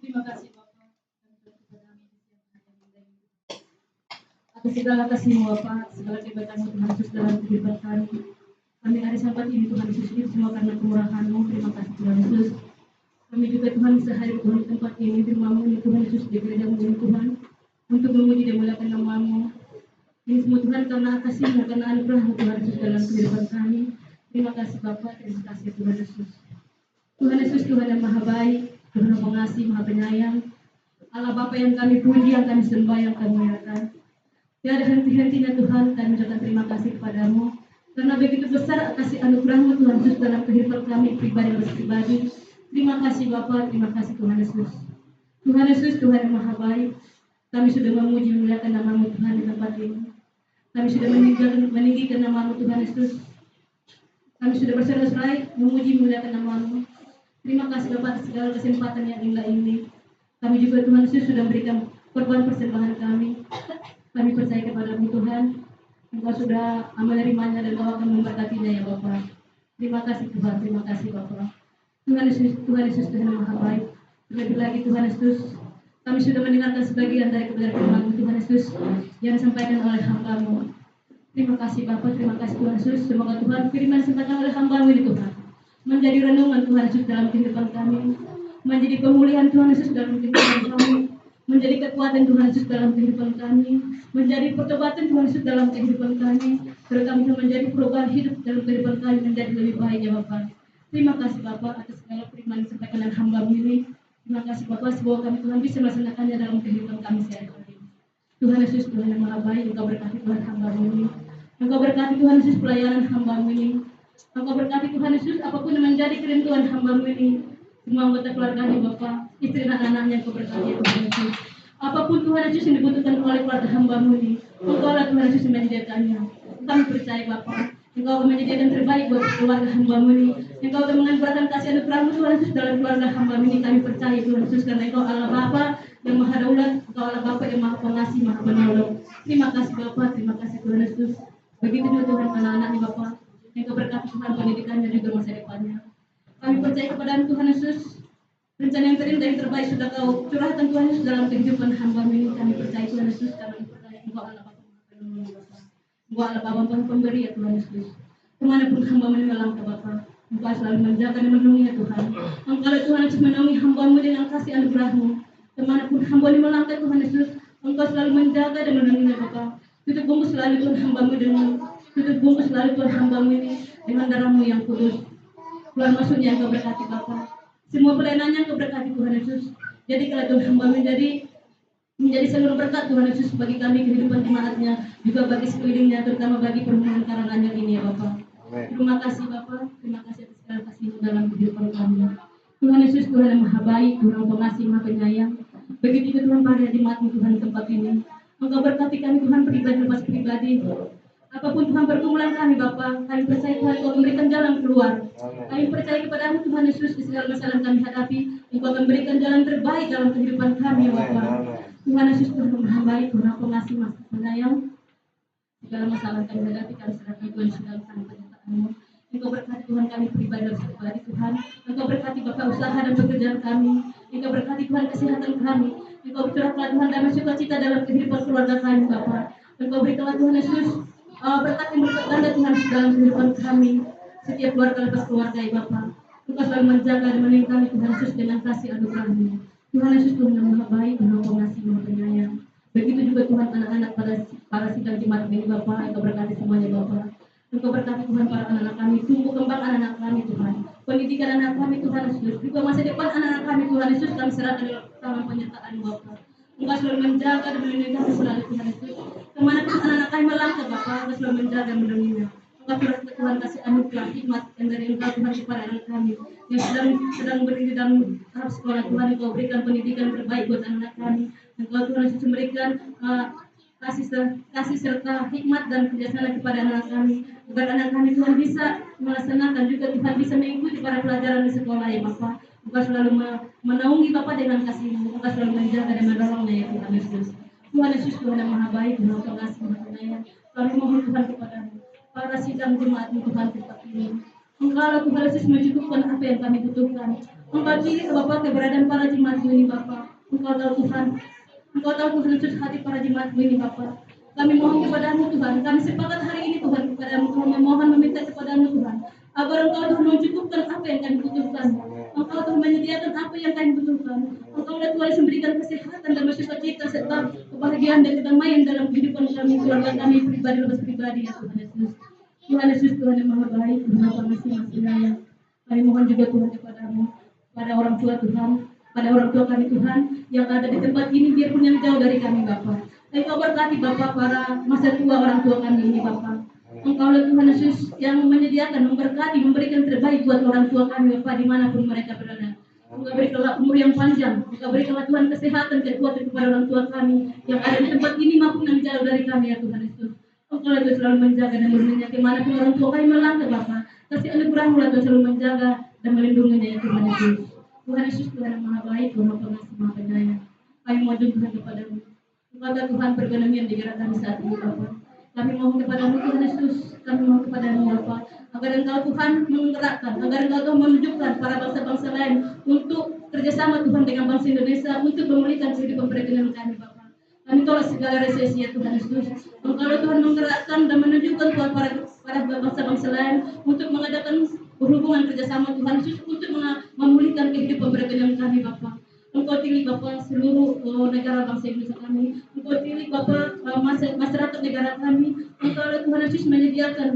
Terima kasih Bapak atas segala kasih-Mu Bapak, segala kebaikan-Mu Tuhan Yesus dalam kehidupan kami. Kami hari Sabat ini Tuhan Yesus, ini semua karena kemurahan-Mu. Terima kasih Tuhan Yesus. Kami juga Tuhan bisa hadir Tuhan di tempat ini, firman-Mu ini Tuhan Yesus di gereja-Mu ini Tuhan, untuk memuji dan memuliakan nama-Mu. Ini semua Tuhan karena kasih-Mu, karena anugerah-Mu Tuhan Yesus dalam kehidupan kami. Terima kasih Bapak, terima kasih Tuhan Yesus. Tuhan Yesus Tuhan yang maha baik, Tuhan yang pengasih, maha penyayang. Allah Bapa yang kami puji, yang kami sembah, yang kami muliakan. Tiada henti-hentinya Tuhan, kami ucapkan terima kasih kepadamu. Karena begitu besar kasih anugerah-Mu Tuhan Yesus dalam kehidupan kami pribadi. Terima kasih Bapa, terima kasih Tuhan Yesus. Tuhan Yesus, Tuhan yang maha baik. Kami sudah memuji memuliakan nama-Mu Tuhan di tempat ini. Kami sudah meninggikan nama-Mu Tuhan Yesus. Kami sudah bersorak-sorai memuji memuliakan nama-Mu. Terima kasih Bapa atas segala kesempatan yang indah ini. Kami juga Tuhan Yesus sudah memberikan korban persembahan kami. Kami percaya kepada-Mu Tuhan. Engkau sudah menerimanya dan Engkau akan memberkatinya ya Bapa. Terima kasih Tuhan, terima kasih Bapa. Tuhan Yesus Tuhan yang maha baik. Terlebih lagi Tuhan Yesus, kami sudah mendengarkan sebagian dari kebenaran firman-Mu Tuhan Yesus yang disampaikan oleh hamba-Mu. Terima kasih Bapa, terima kasih Tuhan Yesus. Semoga Tuhan firman yang disampaikan oleh hamba-Mu ini Tuhan menjadi renungan Tuhan Yesus dalam kehidupan kami, menjadi pemulihan Tuhan Yesus dalam kehidupan kami, menjadi kekuatan Tuhan Yesus dalam kehidupan kami, menjadi pertobatan Tuhan Yesus dalam kehidupan kami, terutama menjadi perubahan hidup dalam kehidupan kami menjadi lebih baik ya Bapak. Terima kasih Bapak atas segala firman yang disampaikan oleh hamba-Mu ini. Terima kasih Bapak, semoga kami Tuhan bisa melaksanakannya dalam kehidupan kami sehari-hari. Tuhan Yesus Tuhan yang maha baik, Engkau berkati Tuhan hamba-Mu ini. Engkau berkati Tuhan Yesus pelayanan hamba-Mu ini. Engkau berkati Tuhan Yesus apapun yang menjadi kerinduan hamba-Mu ini. Semua anggota keluarganya Bapak, istri dan anak-anaknya Engkau berkati Tuhan Yesus. Apapun Tuhan Yesus yang dibutuhkan oleh keluarga hamba-Mu ini, Engkau lah Tuhan Yesus yang menyediakannya. Kami percaya Bapak, Engkau akan menyediakan terbaik buat keluarga hamba-Mu ini. Engkau akan menganugerahkan kasih anugerah-Mu Tuhan Yesus dalam keluarga hamba-Mu ini. Kami percaya Tuhan Yesus karena Engkau Allah Bapa yang maha daulat, Engkau Allah Bapa yang maha pengasih, maha penolong. Terima kasih Bapak, terima kasih Tuhan Yesus. Begitu juga Tuhan anak-anaknya Bapak, Engkau berkati Tuhan pendidikannya juga masa depannya. Kami percaya kepada Tuhan Yesus. Rencana yang terindah yang terbaik sudah Kau curahkan Tuhan Yesus dalam kehidupan hamba-Mu ini. Kami percaya Tuhan Yesus karena percaya Engkau Allah Bapa penolong Bapa. Engkau Allah Bapa Tuhan pemberi ya Tuhan Yesus. Kemanapun hamba-Mu ini melangkah Bapa, Engkau selalu menjaga dan menolong ya Tuhan. Engkau Tuhan Yesus menolongi hamba-Mu dengan kasih anugerah-Mu. Kemanapun hamba ini melangkah Tuhan Yesus, Engkau selalu menjaga dan menolongnya Bapa. Tutup bungkus selalu Tuhan hamba-Mu dengan tutup bungkus selalu Tuhan hamba-Mu ini dengan darah-Mu yang kudus. Keluar masuknya Engkau berkati Bapa. Semua pelayanannya Engkau berkati Tuhan Yesus. Jadi kalau Tuhan hamba menjadi seluruh berkat Tuhan Yesus bagi kami kehidupan jemaatnya, juga bagi sekelilingnya, terutama bagi perhubungan Karanganyar ini ya Bapa. Terima kasih Bapa, terima kasih atas segala kasih-Mu dalam kehidupan kami. Tuhan Yesus Tuhan yang maha baik, Tuhan yang pengasih, maha penyayang. Begitu juga Tuhan pada jemaat-Mu Tuhan di tempat ini. Engkau berkati kami Tuhan pribadi lepas pribadi. Apapun Tuhan pergumulan kami Bapa, kami percaya Tuhan Engkau memberikan jalan keluar. Kami percaya kepada-Mu Tuhan Yesus di segala masalah yang kami hadapi. Engkau akan berikan jalan terbaik dalam kehidupan kami ya Bapa.
Tuhan Yesus Tuhan yang Maha Baik, Tuhan Pengasih, Maha Penyayang. Segala masalah yang kami hadapi, kami serahkan Tuhan segala tangan penyertaan-Mu. Engkau berkati Tuhan kami pribadi dan pribadi Tuhan. Engkau berkati Bapak usaha dan pekerjaan kami. Engkau berkati Tuhan kesehatan kami. Engkau curahkan Tuhan damai sukacita dalam kehidupan keluarga kami Bapak. Engkau berikanlah Tuhan Yesus berkat yang berkat tanda Tuhan dalam kehidupan kami. Setiap keluarga lepas keluarga ya Bapak. Engkau selalu menjaga dan melindungi Tuhan Yesus dengan kasih anugerah-Mu. Tuhan Yesus Tuhan yang Maha Baik, Maha Pengasih, Maha Penyayang. Begitu juga Tuhan anak-anak para sidang jemaat ini Bapak, Engkau berkati semuanya Bapak. Engkau berkati Tuhan para anak-anak kami, tumbuh kembang anak-anak kami Tuhan. Pendidikan anak kami Tuhan Yesus, juga masa depan anak-anak kami Tuhan Yesus kami serahkan dalam tangan penyertaan Bapak. Engkau selalu menjaga dan melindungi kami selalu Tuhan Yesus. Kemana pun anak-anak kami melangkah Bapak, Engkau selalu menjaga dan melindungi. Engkau Tuhan kasih anugerah hikmat yang dari Engkau Tuhan kepada anak kami yang sedang berdiri dalam tahap sekolah Tuhan. Engkau berikan pendidikan terbaik buat anak kami. Engkau Tuhan Yesus memberikan kasih serta hikmat dan kerjasama kepada anak kami agar anak kami Tuhan bisa melaksanakan juga Tuhan bisa mengikuti para pelajaran di sekolah ya Bapak. Engkau selalu menaungi Bapak dengan kasih-Mu. Engkau selalu menjaga dan menolongnya ya Tuhan Yesus. Tuhan Yesus Tuhan yang Maha Baik, Maha Pengasih, Maha Penyayang. Kami mohon Tuhan kepada-Mu para sidang jemaat-Mu Tuhan tempat ini. Engkau Tuhan Yesus mencukupkan apa yang kami butuhkan. Engkau pilih Bapak keberadaan para jemaat ini Bapak. Engkau tahu Tuhan. Engkau tahu Tuhan Yesus hati para jemaat ini Bapak. Kami mohon kepada-Mu Tuhan. Kami sepakat hari ini Tuhan kepada-Mu Tuhan memohon meminta kepada-Mu Tuhan. Agar Engkau Tuhan mencukupkan apa yang kami butuhkan. Engkau Tuhan menyediakan apa yang kami butuhkan. Engkau Tuhan memberikan kesehatan dan sukacita serta kebahagiaan dan kedamaian dalam kehidupan kami, keluarga kami pribadi ya Tuhan Yesus. Tuhan Yesus Tuhan yang Maha Baik, Maha Pengasih, Maha Penyayang. Kami mohon juga Tuhan kepada-Mu, pada orang tua Tuhan, pada orang tua kami Tuhan yang ada di tempat ini biarpun yang jauh dari kami Bapak. Engkau berkati Bapak para masa tua orang tua kami ini Bapak. Engkau Tuhan Yesus yang menyediakan, memberkati, memberikan terbaik buat orang tua kami Bapak dimanapun mereka berada. Engkau berikanlah umur yang panjang. Engkau berikanlah Tuhan kesehatan, kekuatan kepada orang tua kami yang ada di tempat ini maupun yang jauh dari kami ya Tuhan Yesus. Engkau selalu menjaga dan melindungi dimanapun orang tua kami melangkah Bapak. Kasih anugerah-Mu selalu menjaga dan melindunginya ya Tuhan Yesus. Tuhan Yesus Tuhan yang Maha Baik, Maha Pengasih, Maha Penyayang. Kami mohon Tuhan kepada-Mu. Engkau Tuhan perkenan di gerak kami saat ini Bapak. Kami mohon kepada-Mu Tuhan Yesus. Kami mohon kepada-Mu Bapak. Agar Engkau Tuhan menggerakkan, agar Engkau Tuhan menunjukkan para bangsa-bangsa lain untuk kerjasama Tuhan dengan bangsa Indonesia untuk memulihkan kehidupan perekonomian kami Bapak. Kami tolak segala resesi ya Tuhan Yesus. Engkau Tuhan menggerakkan dan menunjukkan Tuhan para bangsa-bangsa lain untuk mengadakan hubungan kerjasama Tuhan Yesus untuk memulihkan kehidupan perekonomian kami Bapak. Engkau pilih Bapak seluruh negara bangsa Indonesia kami. Engkau pilih Bapak masyarakat negara kami. Engkau Tuhan Yesus menyediakan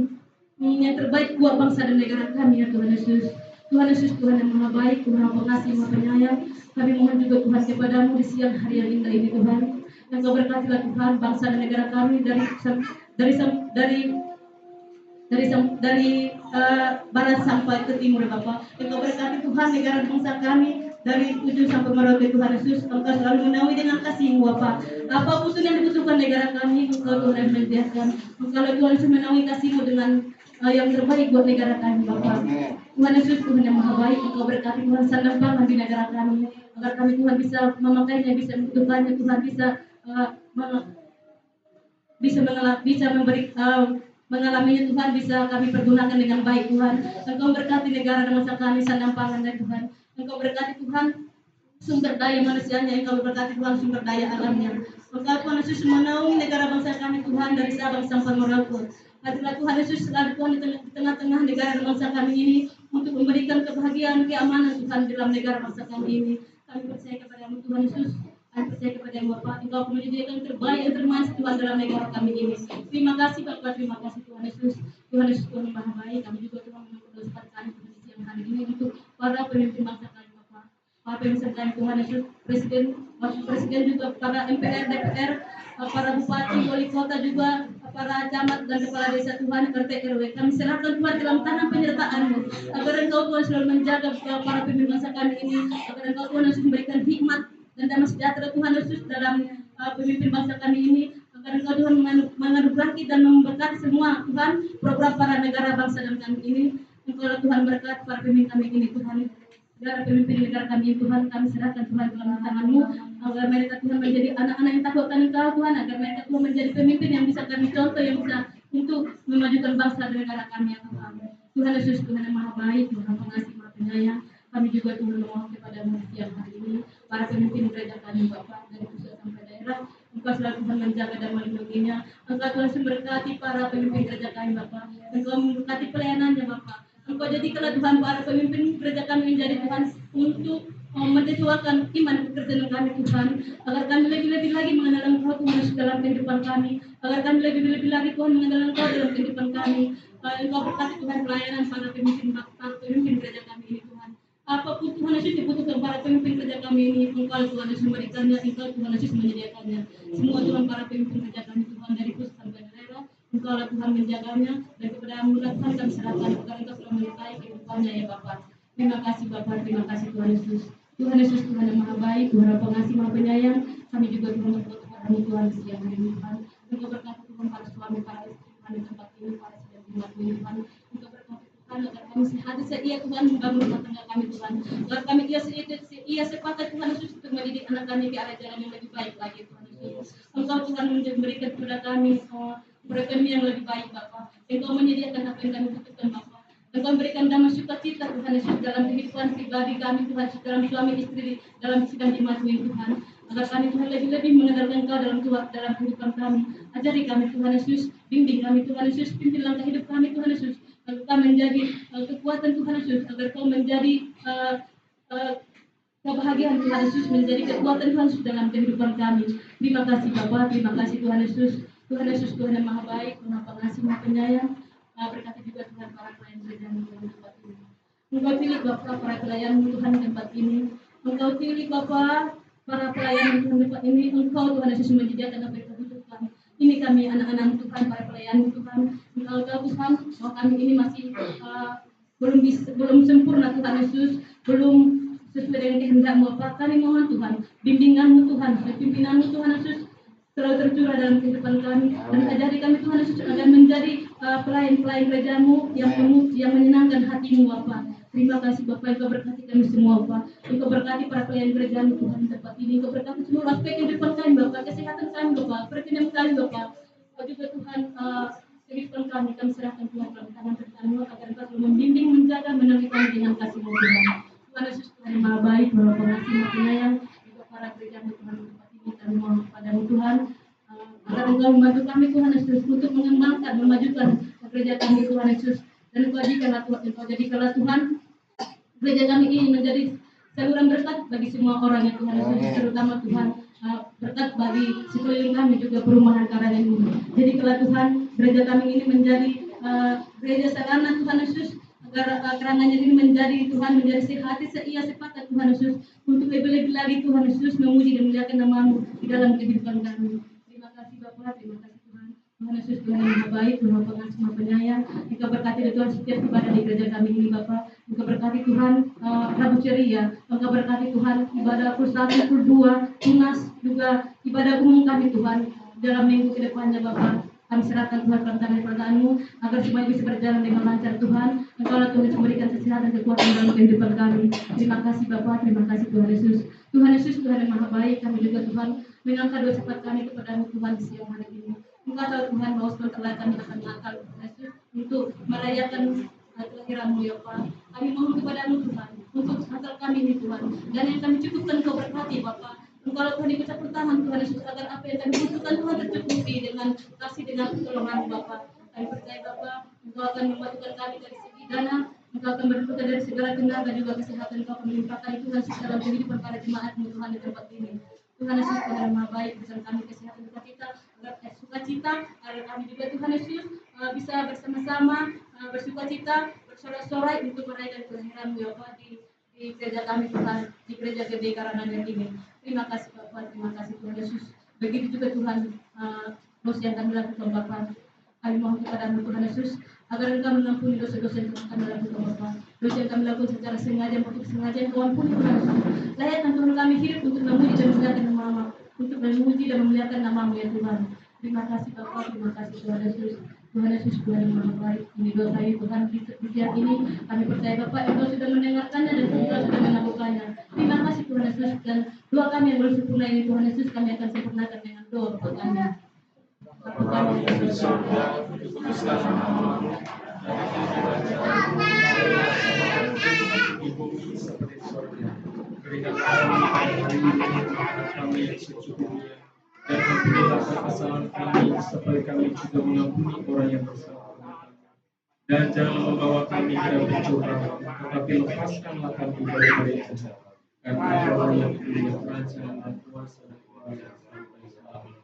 yang terbaik buat bangsa dan negara kami ya Tuhan Yesus. Tuhan Yesus Tuhan yang Maha Baik, Maha Pengasih, Maha Penyayang. Kami mohon juga Tuhan kepada-Mu di siang hari yang indah ini Tuhan. Engkau berkatilah Tuhan bangsa dan negara kami dari barat sampai ke timur Bapak. Engkau berkati Tuhan negara bangsa kami dari ujung sampai merauke Tuhan Yesus. Engkau selalu menaungi dengan kasih-Mu Bapak. Apapun yang dibutuhkan negara kami, Engkau Tuhan yang menyediakan. Engkau Tuhan Yesus menaungi kasih-Mu dengan yang terbaik buat negara kami Bapak. Tuhan Yesus Tuhan yang Maha Baik, Engkau berkati Tuhan sandang pangan di negara kami agar kami Tuhan bisa memakainya, bisa membutuhkannya Tuhan, bisa mengalaminya Tuhan, bisa kami pergunakan dengan baik Tuhan. Engkau berkati negara dan bangsa kami sandang pangan dan Tuhan. Engkau berkati Tuhan sumber daya manusianya, Engkau berkati Tuhan sumber daya alamnya. Engkau Tuhan Yesus menaungi negara bangsa kami Tuhan dari Sabang sampai Merauke. Hadirat Tuhan Yesus selalu Tuhan di tengah-tengah negara dan bangsa kami ini untuk memberikan kebahagiaan, keamanan Tuhan dalam negara bangsa kami ini. Kami percaya kepada-Mu Tuhan Yesus. Kami percaya kepada-Mu Bapak. Engkau menyediakan yang terbaik yang termanis Tuhan dalam negara kami ini. Terima kasih Bapak, terima kasih Tuhan Yesus. Tuhan Yesus Tuhan yang Maha Baik. Kami juga Tuhan mengucapkan kami pada siang hari ini untuk para pemimpin bangsa kami Bapak. Para pemimpin kami Tuhan Yesus, Wakil Presiden juga, para MPR, DPR, para bupati, wali kota juga, para camat dan kepala desa Tuhan, RT RW. Kami serahkan Tuhan dalam tangan penyertaan-Mu. Agar Engkau Tuhan selalu menjaga para pemimpin bangsa kami ini. Agar Engkau Tuhan Yesus memberikan hikmat dan damai sejahtera Tuhan Yesus dalam pemimpin bangsa kami ini. Agar Engkau Tuhan menganugerahi dan memberkati semua Tuhan program para negara bangsa dan kami ini. Engkau Tuhan berkat para pemimpin kami ini Tuhan.
Segala pemimpin negara kami Tuhan, kami serahkan Tuhan dalam tangan-Mu, agar mereka Tuhan menjadi anak-anak yang takut akan Engkau Tuhan, agar mereka Tuhan menjadi pemimpin yang bisa kami contoh, yang bisa untuk memajukan bangsa dan negara kami ya Tuhan. Tuhan Yesus, Tuhan yang Maha Baik, Tuhan Pengasih, Maha Penyayang, kami juga Tuhan memohon kepada-Mu setiap hari ini, para pemimpin gereja kami Bapak, dari pusat sampai daerah, Engkau selalu Tuhan menjaga dan melindunginya. Engkau Tuhan memberkati para pemimpin gereja kami Bapak, Engkau memberkati pelayanannya Bapak. Engkau jadikanlah Tuhan para pemimpin gereja kami menjadi Tuhan untuk mendetuakan iman pekerjaan kami Tuhan, agar kami lebih-lebih lagi mengenal Engkau Tuhan dalam kehidupan kami, agar kami lebih-lebih lagi Tuhan mengenal Engkau dalam kehidupan kami. Engkau berkati Tuhan pelayanan para pemimpin gereja kami ini Tuhan. Apapun Tuhan Yesus dibutuhkan para pemimpin gereja kami ini, Engkau Tuhan Yesus memberikannya, Engkau Tuhan Yesus menyediakannya. Semua Tuhan para pemimpin gereja kami Tuhan dari pusat sampai daerah, Engkau lah Tuhan menjaganya, dan kepada-Mu Tuhan kami serahkan, agar Engkau selalu menyertai kehidupannya ya Bapak. Terima kasih Bapak, terima kasih Tuhan Yesus. Tuhan Yesus Tuhan yang Maha Baik, Tuhan yang Pengasih, Maha Penyayang, kami juga Tuhan berdoa kepada-Mu Tuhan di siang hari ini Tuhan. Engkau berkati Tuhan para suami, para istri Tuhan di tempat ini, para sedang umat ini Tuhan. Engkau berkati Tuhan agar kami sehat seia Tuhan membangun rumah tangga kami Tuhan. Agar kami ia sepakat Tuhan Yesus untuk mendidik anak kami ke arah jalan yang lebih baik lagi Tuhan Yesus. Engkau Tuhan memberikan kepada kami perekonomian yang lebih baik Bapak. Engkau menyediakan apa yang kami butuhkan Bapak. Engkau memberikan damai sukacita Tuhan Yesus dalam kehidupan pribadi kami Tuhan, dalam suami istri, dalam sidang jemaat ini Tuhan. Agar kami Tuhan lebih-lebih mengenal Engkau dalam kehidupan kami. Ajari kami Tuhan Yesus, bimbing kami Tuhan Yesus, pimpin langkah hidup kami Tuhan Yesus. Agar kau menjadi kekuatan Tuhan Yesus, agar kau menjadi kebahagiaan Tuhan Yesus, menjadi kekuatan Tuhan Yesus dalam kehidupan kami. Terima kasih Bapa, terima kasih Tuhan Yesus. Tuhan Yesus Tuhan yang Maha Baik, Maha Pengasih, Maha Penyayang. Berkati juga Tuhan para pelayan gereja di tempat ini. Engkau pilih Bapa para pelayan Tuhan di tempat ini. Engkau pilih Bapa para pelayan Tuhan di tempat ini. Engkau Tuhan Yesus menyediakan apa yang kami butuhkan. Ini kami anak-anak Tuhan, para pelayan Tuhan. Engkau tahu Tuhan bahwa kami ini masih belum sempurna Tuhan Yesus, belum sesuai dengan kehendak-Mu Bapa. Kami mohon Tuhan, bimbingan-Mu Tuhan, pimpinan-Mu Tuhan Yesus selalu tercurah dalam kehidupan kami, dan ajari kami Tuhan Yesus agar menjadi pelayan-pelayan gereja-Mu yang menyenangkan hati-Mu Bapa. Terima kasih Bapak, Engkau berkati kami semua Bapak. Engkau berkati para pelayan gereja-Mu Tuhan di tempat ini. Engkau berkati seluruh aspek kehidupan kami Bapak, kesehatan kami Bapak, perekonomian kami Bapak. Engkau juga Tuhan kehidupan kami serahkan Tuhan dalam tangan-Mu, agar Engkau selalu membimbing, menjaga, menemani kami dengan kasih-Mu Tuhan. Tuhan Yesus Tuhan yang Maha Baik, Maha Pengasih, Maha Penyayang. Engkau para gereja-Mu Tuhan di tempat ini, kami mohon kepada-Mu Tuhan, agar Engkau membantu kami Tuhan Yesus untuk mengembangkan, memajukan gereja kami Tuhan Yesus. Dan Engkau jadikanlah Tuhan gereja kami ini menjadi saluran berkat bagi semua orang yang Tuhan Yesus, terutama Tuhan berkat bagi sekeliling kami juga perumahan Karangan ini. Jadikanlah Tuhan gereja kami ini menjadi gereja sarana Tuhan Yesus, agar Karangannya ini menjadi Tuhan menjadi sehati seia sepakat Tuhan Yesus untuk lebih-lebih lagi Tuhan Yesus memuji dan memuliakan nama-Mu di dalam kehidupan kami. Terima kasih Bapa, terima kasih Tuhan. Tuhan Yesus Tuhan yang Maha Baik, Tuhan Pengasih, Maha Penyayang. Engkau berkati Tuhan setiap ibadah di gereja kami ini Bapa. Engkau berkati Tuhan Rabu Ceria. Engkau berkati Tuhan ibadah pukul 1, pukul 2, tunas juga ibadah umum kami Tuhan dalam minggu ke depannya Bapa. Kami serahkan Tuhan dalam tangan perkataanmu agar semuanya bisa berjalan dengan lancar Tuhan. Engkau lah Tuhan memberikan kesehatan dan kekuatan dalam kehidupan kami. Terima kasih Bapa, terima kasih Tuhan Yesus. Tuhan Yesus Tuhan yang Maha Baik, kami juga Tuhan mengangkat doa cepat kami kepada-Mu Tuhan di siang hari ini. Engkau tahu Tuhan bahwa sebentar lagi kami akan Natal Tuhan Yesus untuk merayakan kelahiran-Mu ya Pak. Kami mohon kepada-Mu Tuhan untuk Natal kami ini Tuhan, dan yang kami cukupkan Engkau berkati Bapak. Engkau Tuhan ikut campur tangan Tuhan Yesus agar apa yang kami butuhkan Tuhan tercukupi dengan kasih, dengan pertolongan Bapa. Kami percaya Bapa, Engkau akan membantukan kami dari segi dana, Engkau akan membantukan dari segala tenaga juga kesehatan, Engkau akan melimpahkan Tuhan dalam kehidupan para jemaat-Mu Tuhan di tempat ini. Tuhan Yesus Tuhan yang Maha Baik, berikan kami kesehatan sukacita, sukacita, agar kami juga Tuhan Yesus bisa bersama-sama bersukacita, bersorak-sorai untuk merayakan kelahiran-Mu ya Bapa di gereja kami Tuhan, di gereja GBI Karangan ini. Terima kasih Bapak, terima kasih Tuhan Yesus. Begitu juga Tuhan dosa yang kami lakukan Bapak. Kami mohon kepada-Mu Tuhan Yesus agar Engkau mengampuni dosa-dosa yang kami lakukan Bapak. Dosa yang kami lakukan secara sengaja maupun sengaja, Engkau ampuni Tuhan Yesus. Layakkan Tuhan kami hidup untuk memuji dan memuliakan nama-Mu, untuk memuji dan memuliakan nama-Mu ya Tuhan. Terima kasih Bapak, terima kasih Tuhan Yesus. Tuhan Yesus Tuhan yang Maha Baik. Ini doa kami Tuhan di siang ini. Kami percaya Bapak Engkau sudah mendengarkannya dan Engkau sudah mengampuni dan doa kami yang belum sempurna ini Tuhan Yesus kami akan sempurnakan dengan doa Bapa kami. Bapa kami yang di surga, dikuduslah namamu, di bumi seperti surga. Berikanlah kami pada hari ini makanan kami yang secukupnya, dan ampunilah kesalahan kami seperti kami juga mengampuni orang yang bersalah kepada kami. Dan jangan membawa kami ke dalam pencobaan, tetapi lepaskanlah kami dari yang jahat. Karena Engkau yang punya kerajaan dan kuasa dan kemuliaan sampai selamanya.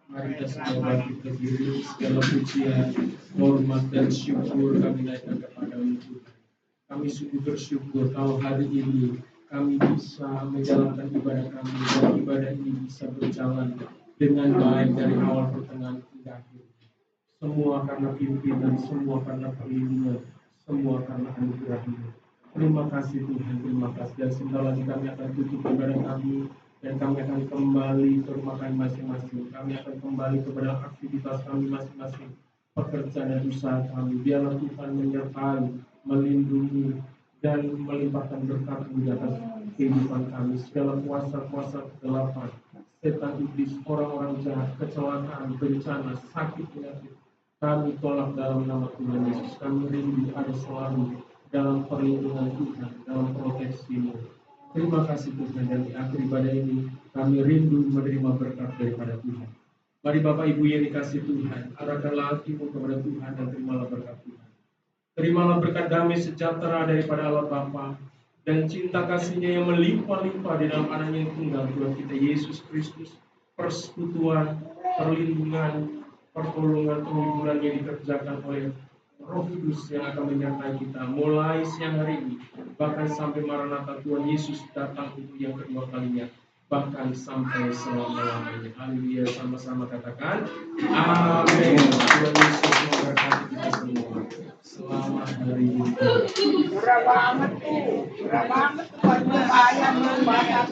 Mari kita semua bangkit berdiri, segala pujian, hormat dan syukur kami naikkan kepada-Mu Tuhan. Kami sungguh bersyukur kalau hari ini kami bisa menjalankan ibadah kami dan ibadah ini bisa berjalan dengan baik dari awal pertengahan hingga akhir. Semua karena pimpinan, semua karena perlindungan, semua karena anugerah-Mu. Terima kasih Tuhan, terima kasih. Dan sebentar lagi kami akan tutup ibadah kami dan kami akan kembali ke rumah kami masing-masing. Kami akan kembali kepada aktivitas kami masing-masing, pekerjaan dan usaha kami. Biarlah Tuhan menyertai, melindungi, dan melimpahkan berkat di atas kehidupan kami. Segala kuasa-kuasa kegelapan, setan iblis, orang-orang jahat, kecelakaan, bencana, sakit, penyakit, kami tolak dalam nama Tuhan Yesus. Kami rindu ada selalu dalam perlindungan Tuhan, dalam proteksi-Mu. Terima kasih Tuhan, dan di akhir ibadah ini kami rindu menerima berkat daripada Tuhan. Mari Bapak Ibu yang dikasih Tuhan, arahkanlah hatimu kepada Tuhan dan terimalah berkat Tuhan. Terimalah berkat damai sejahtera daripada Allah Bapa dan cinta kasih-Nya yang melimpah-limpah di dalam Anaknya yang tunggal Tuhan kita Yesus Kristus, persekutuan, perlindungan, pertolongan, penghiburan yang dikerjakan oleh Roh Kudus yang akan menyertai kita mulai siang hari ini, bahkan sampai Maranatha Tuhan Yesus datang untuk yang kedua kalinya, bahkan sampai selama-lamanya. Haleluya, sama-sama katakan amin. Tuhan Yesus memberkati kita semua. Selamat hari ini.
Murah banget ayam banyak.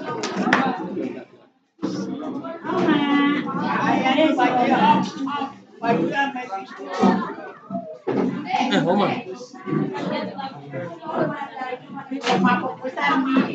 Oma.
Mabuk besar nih.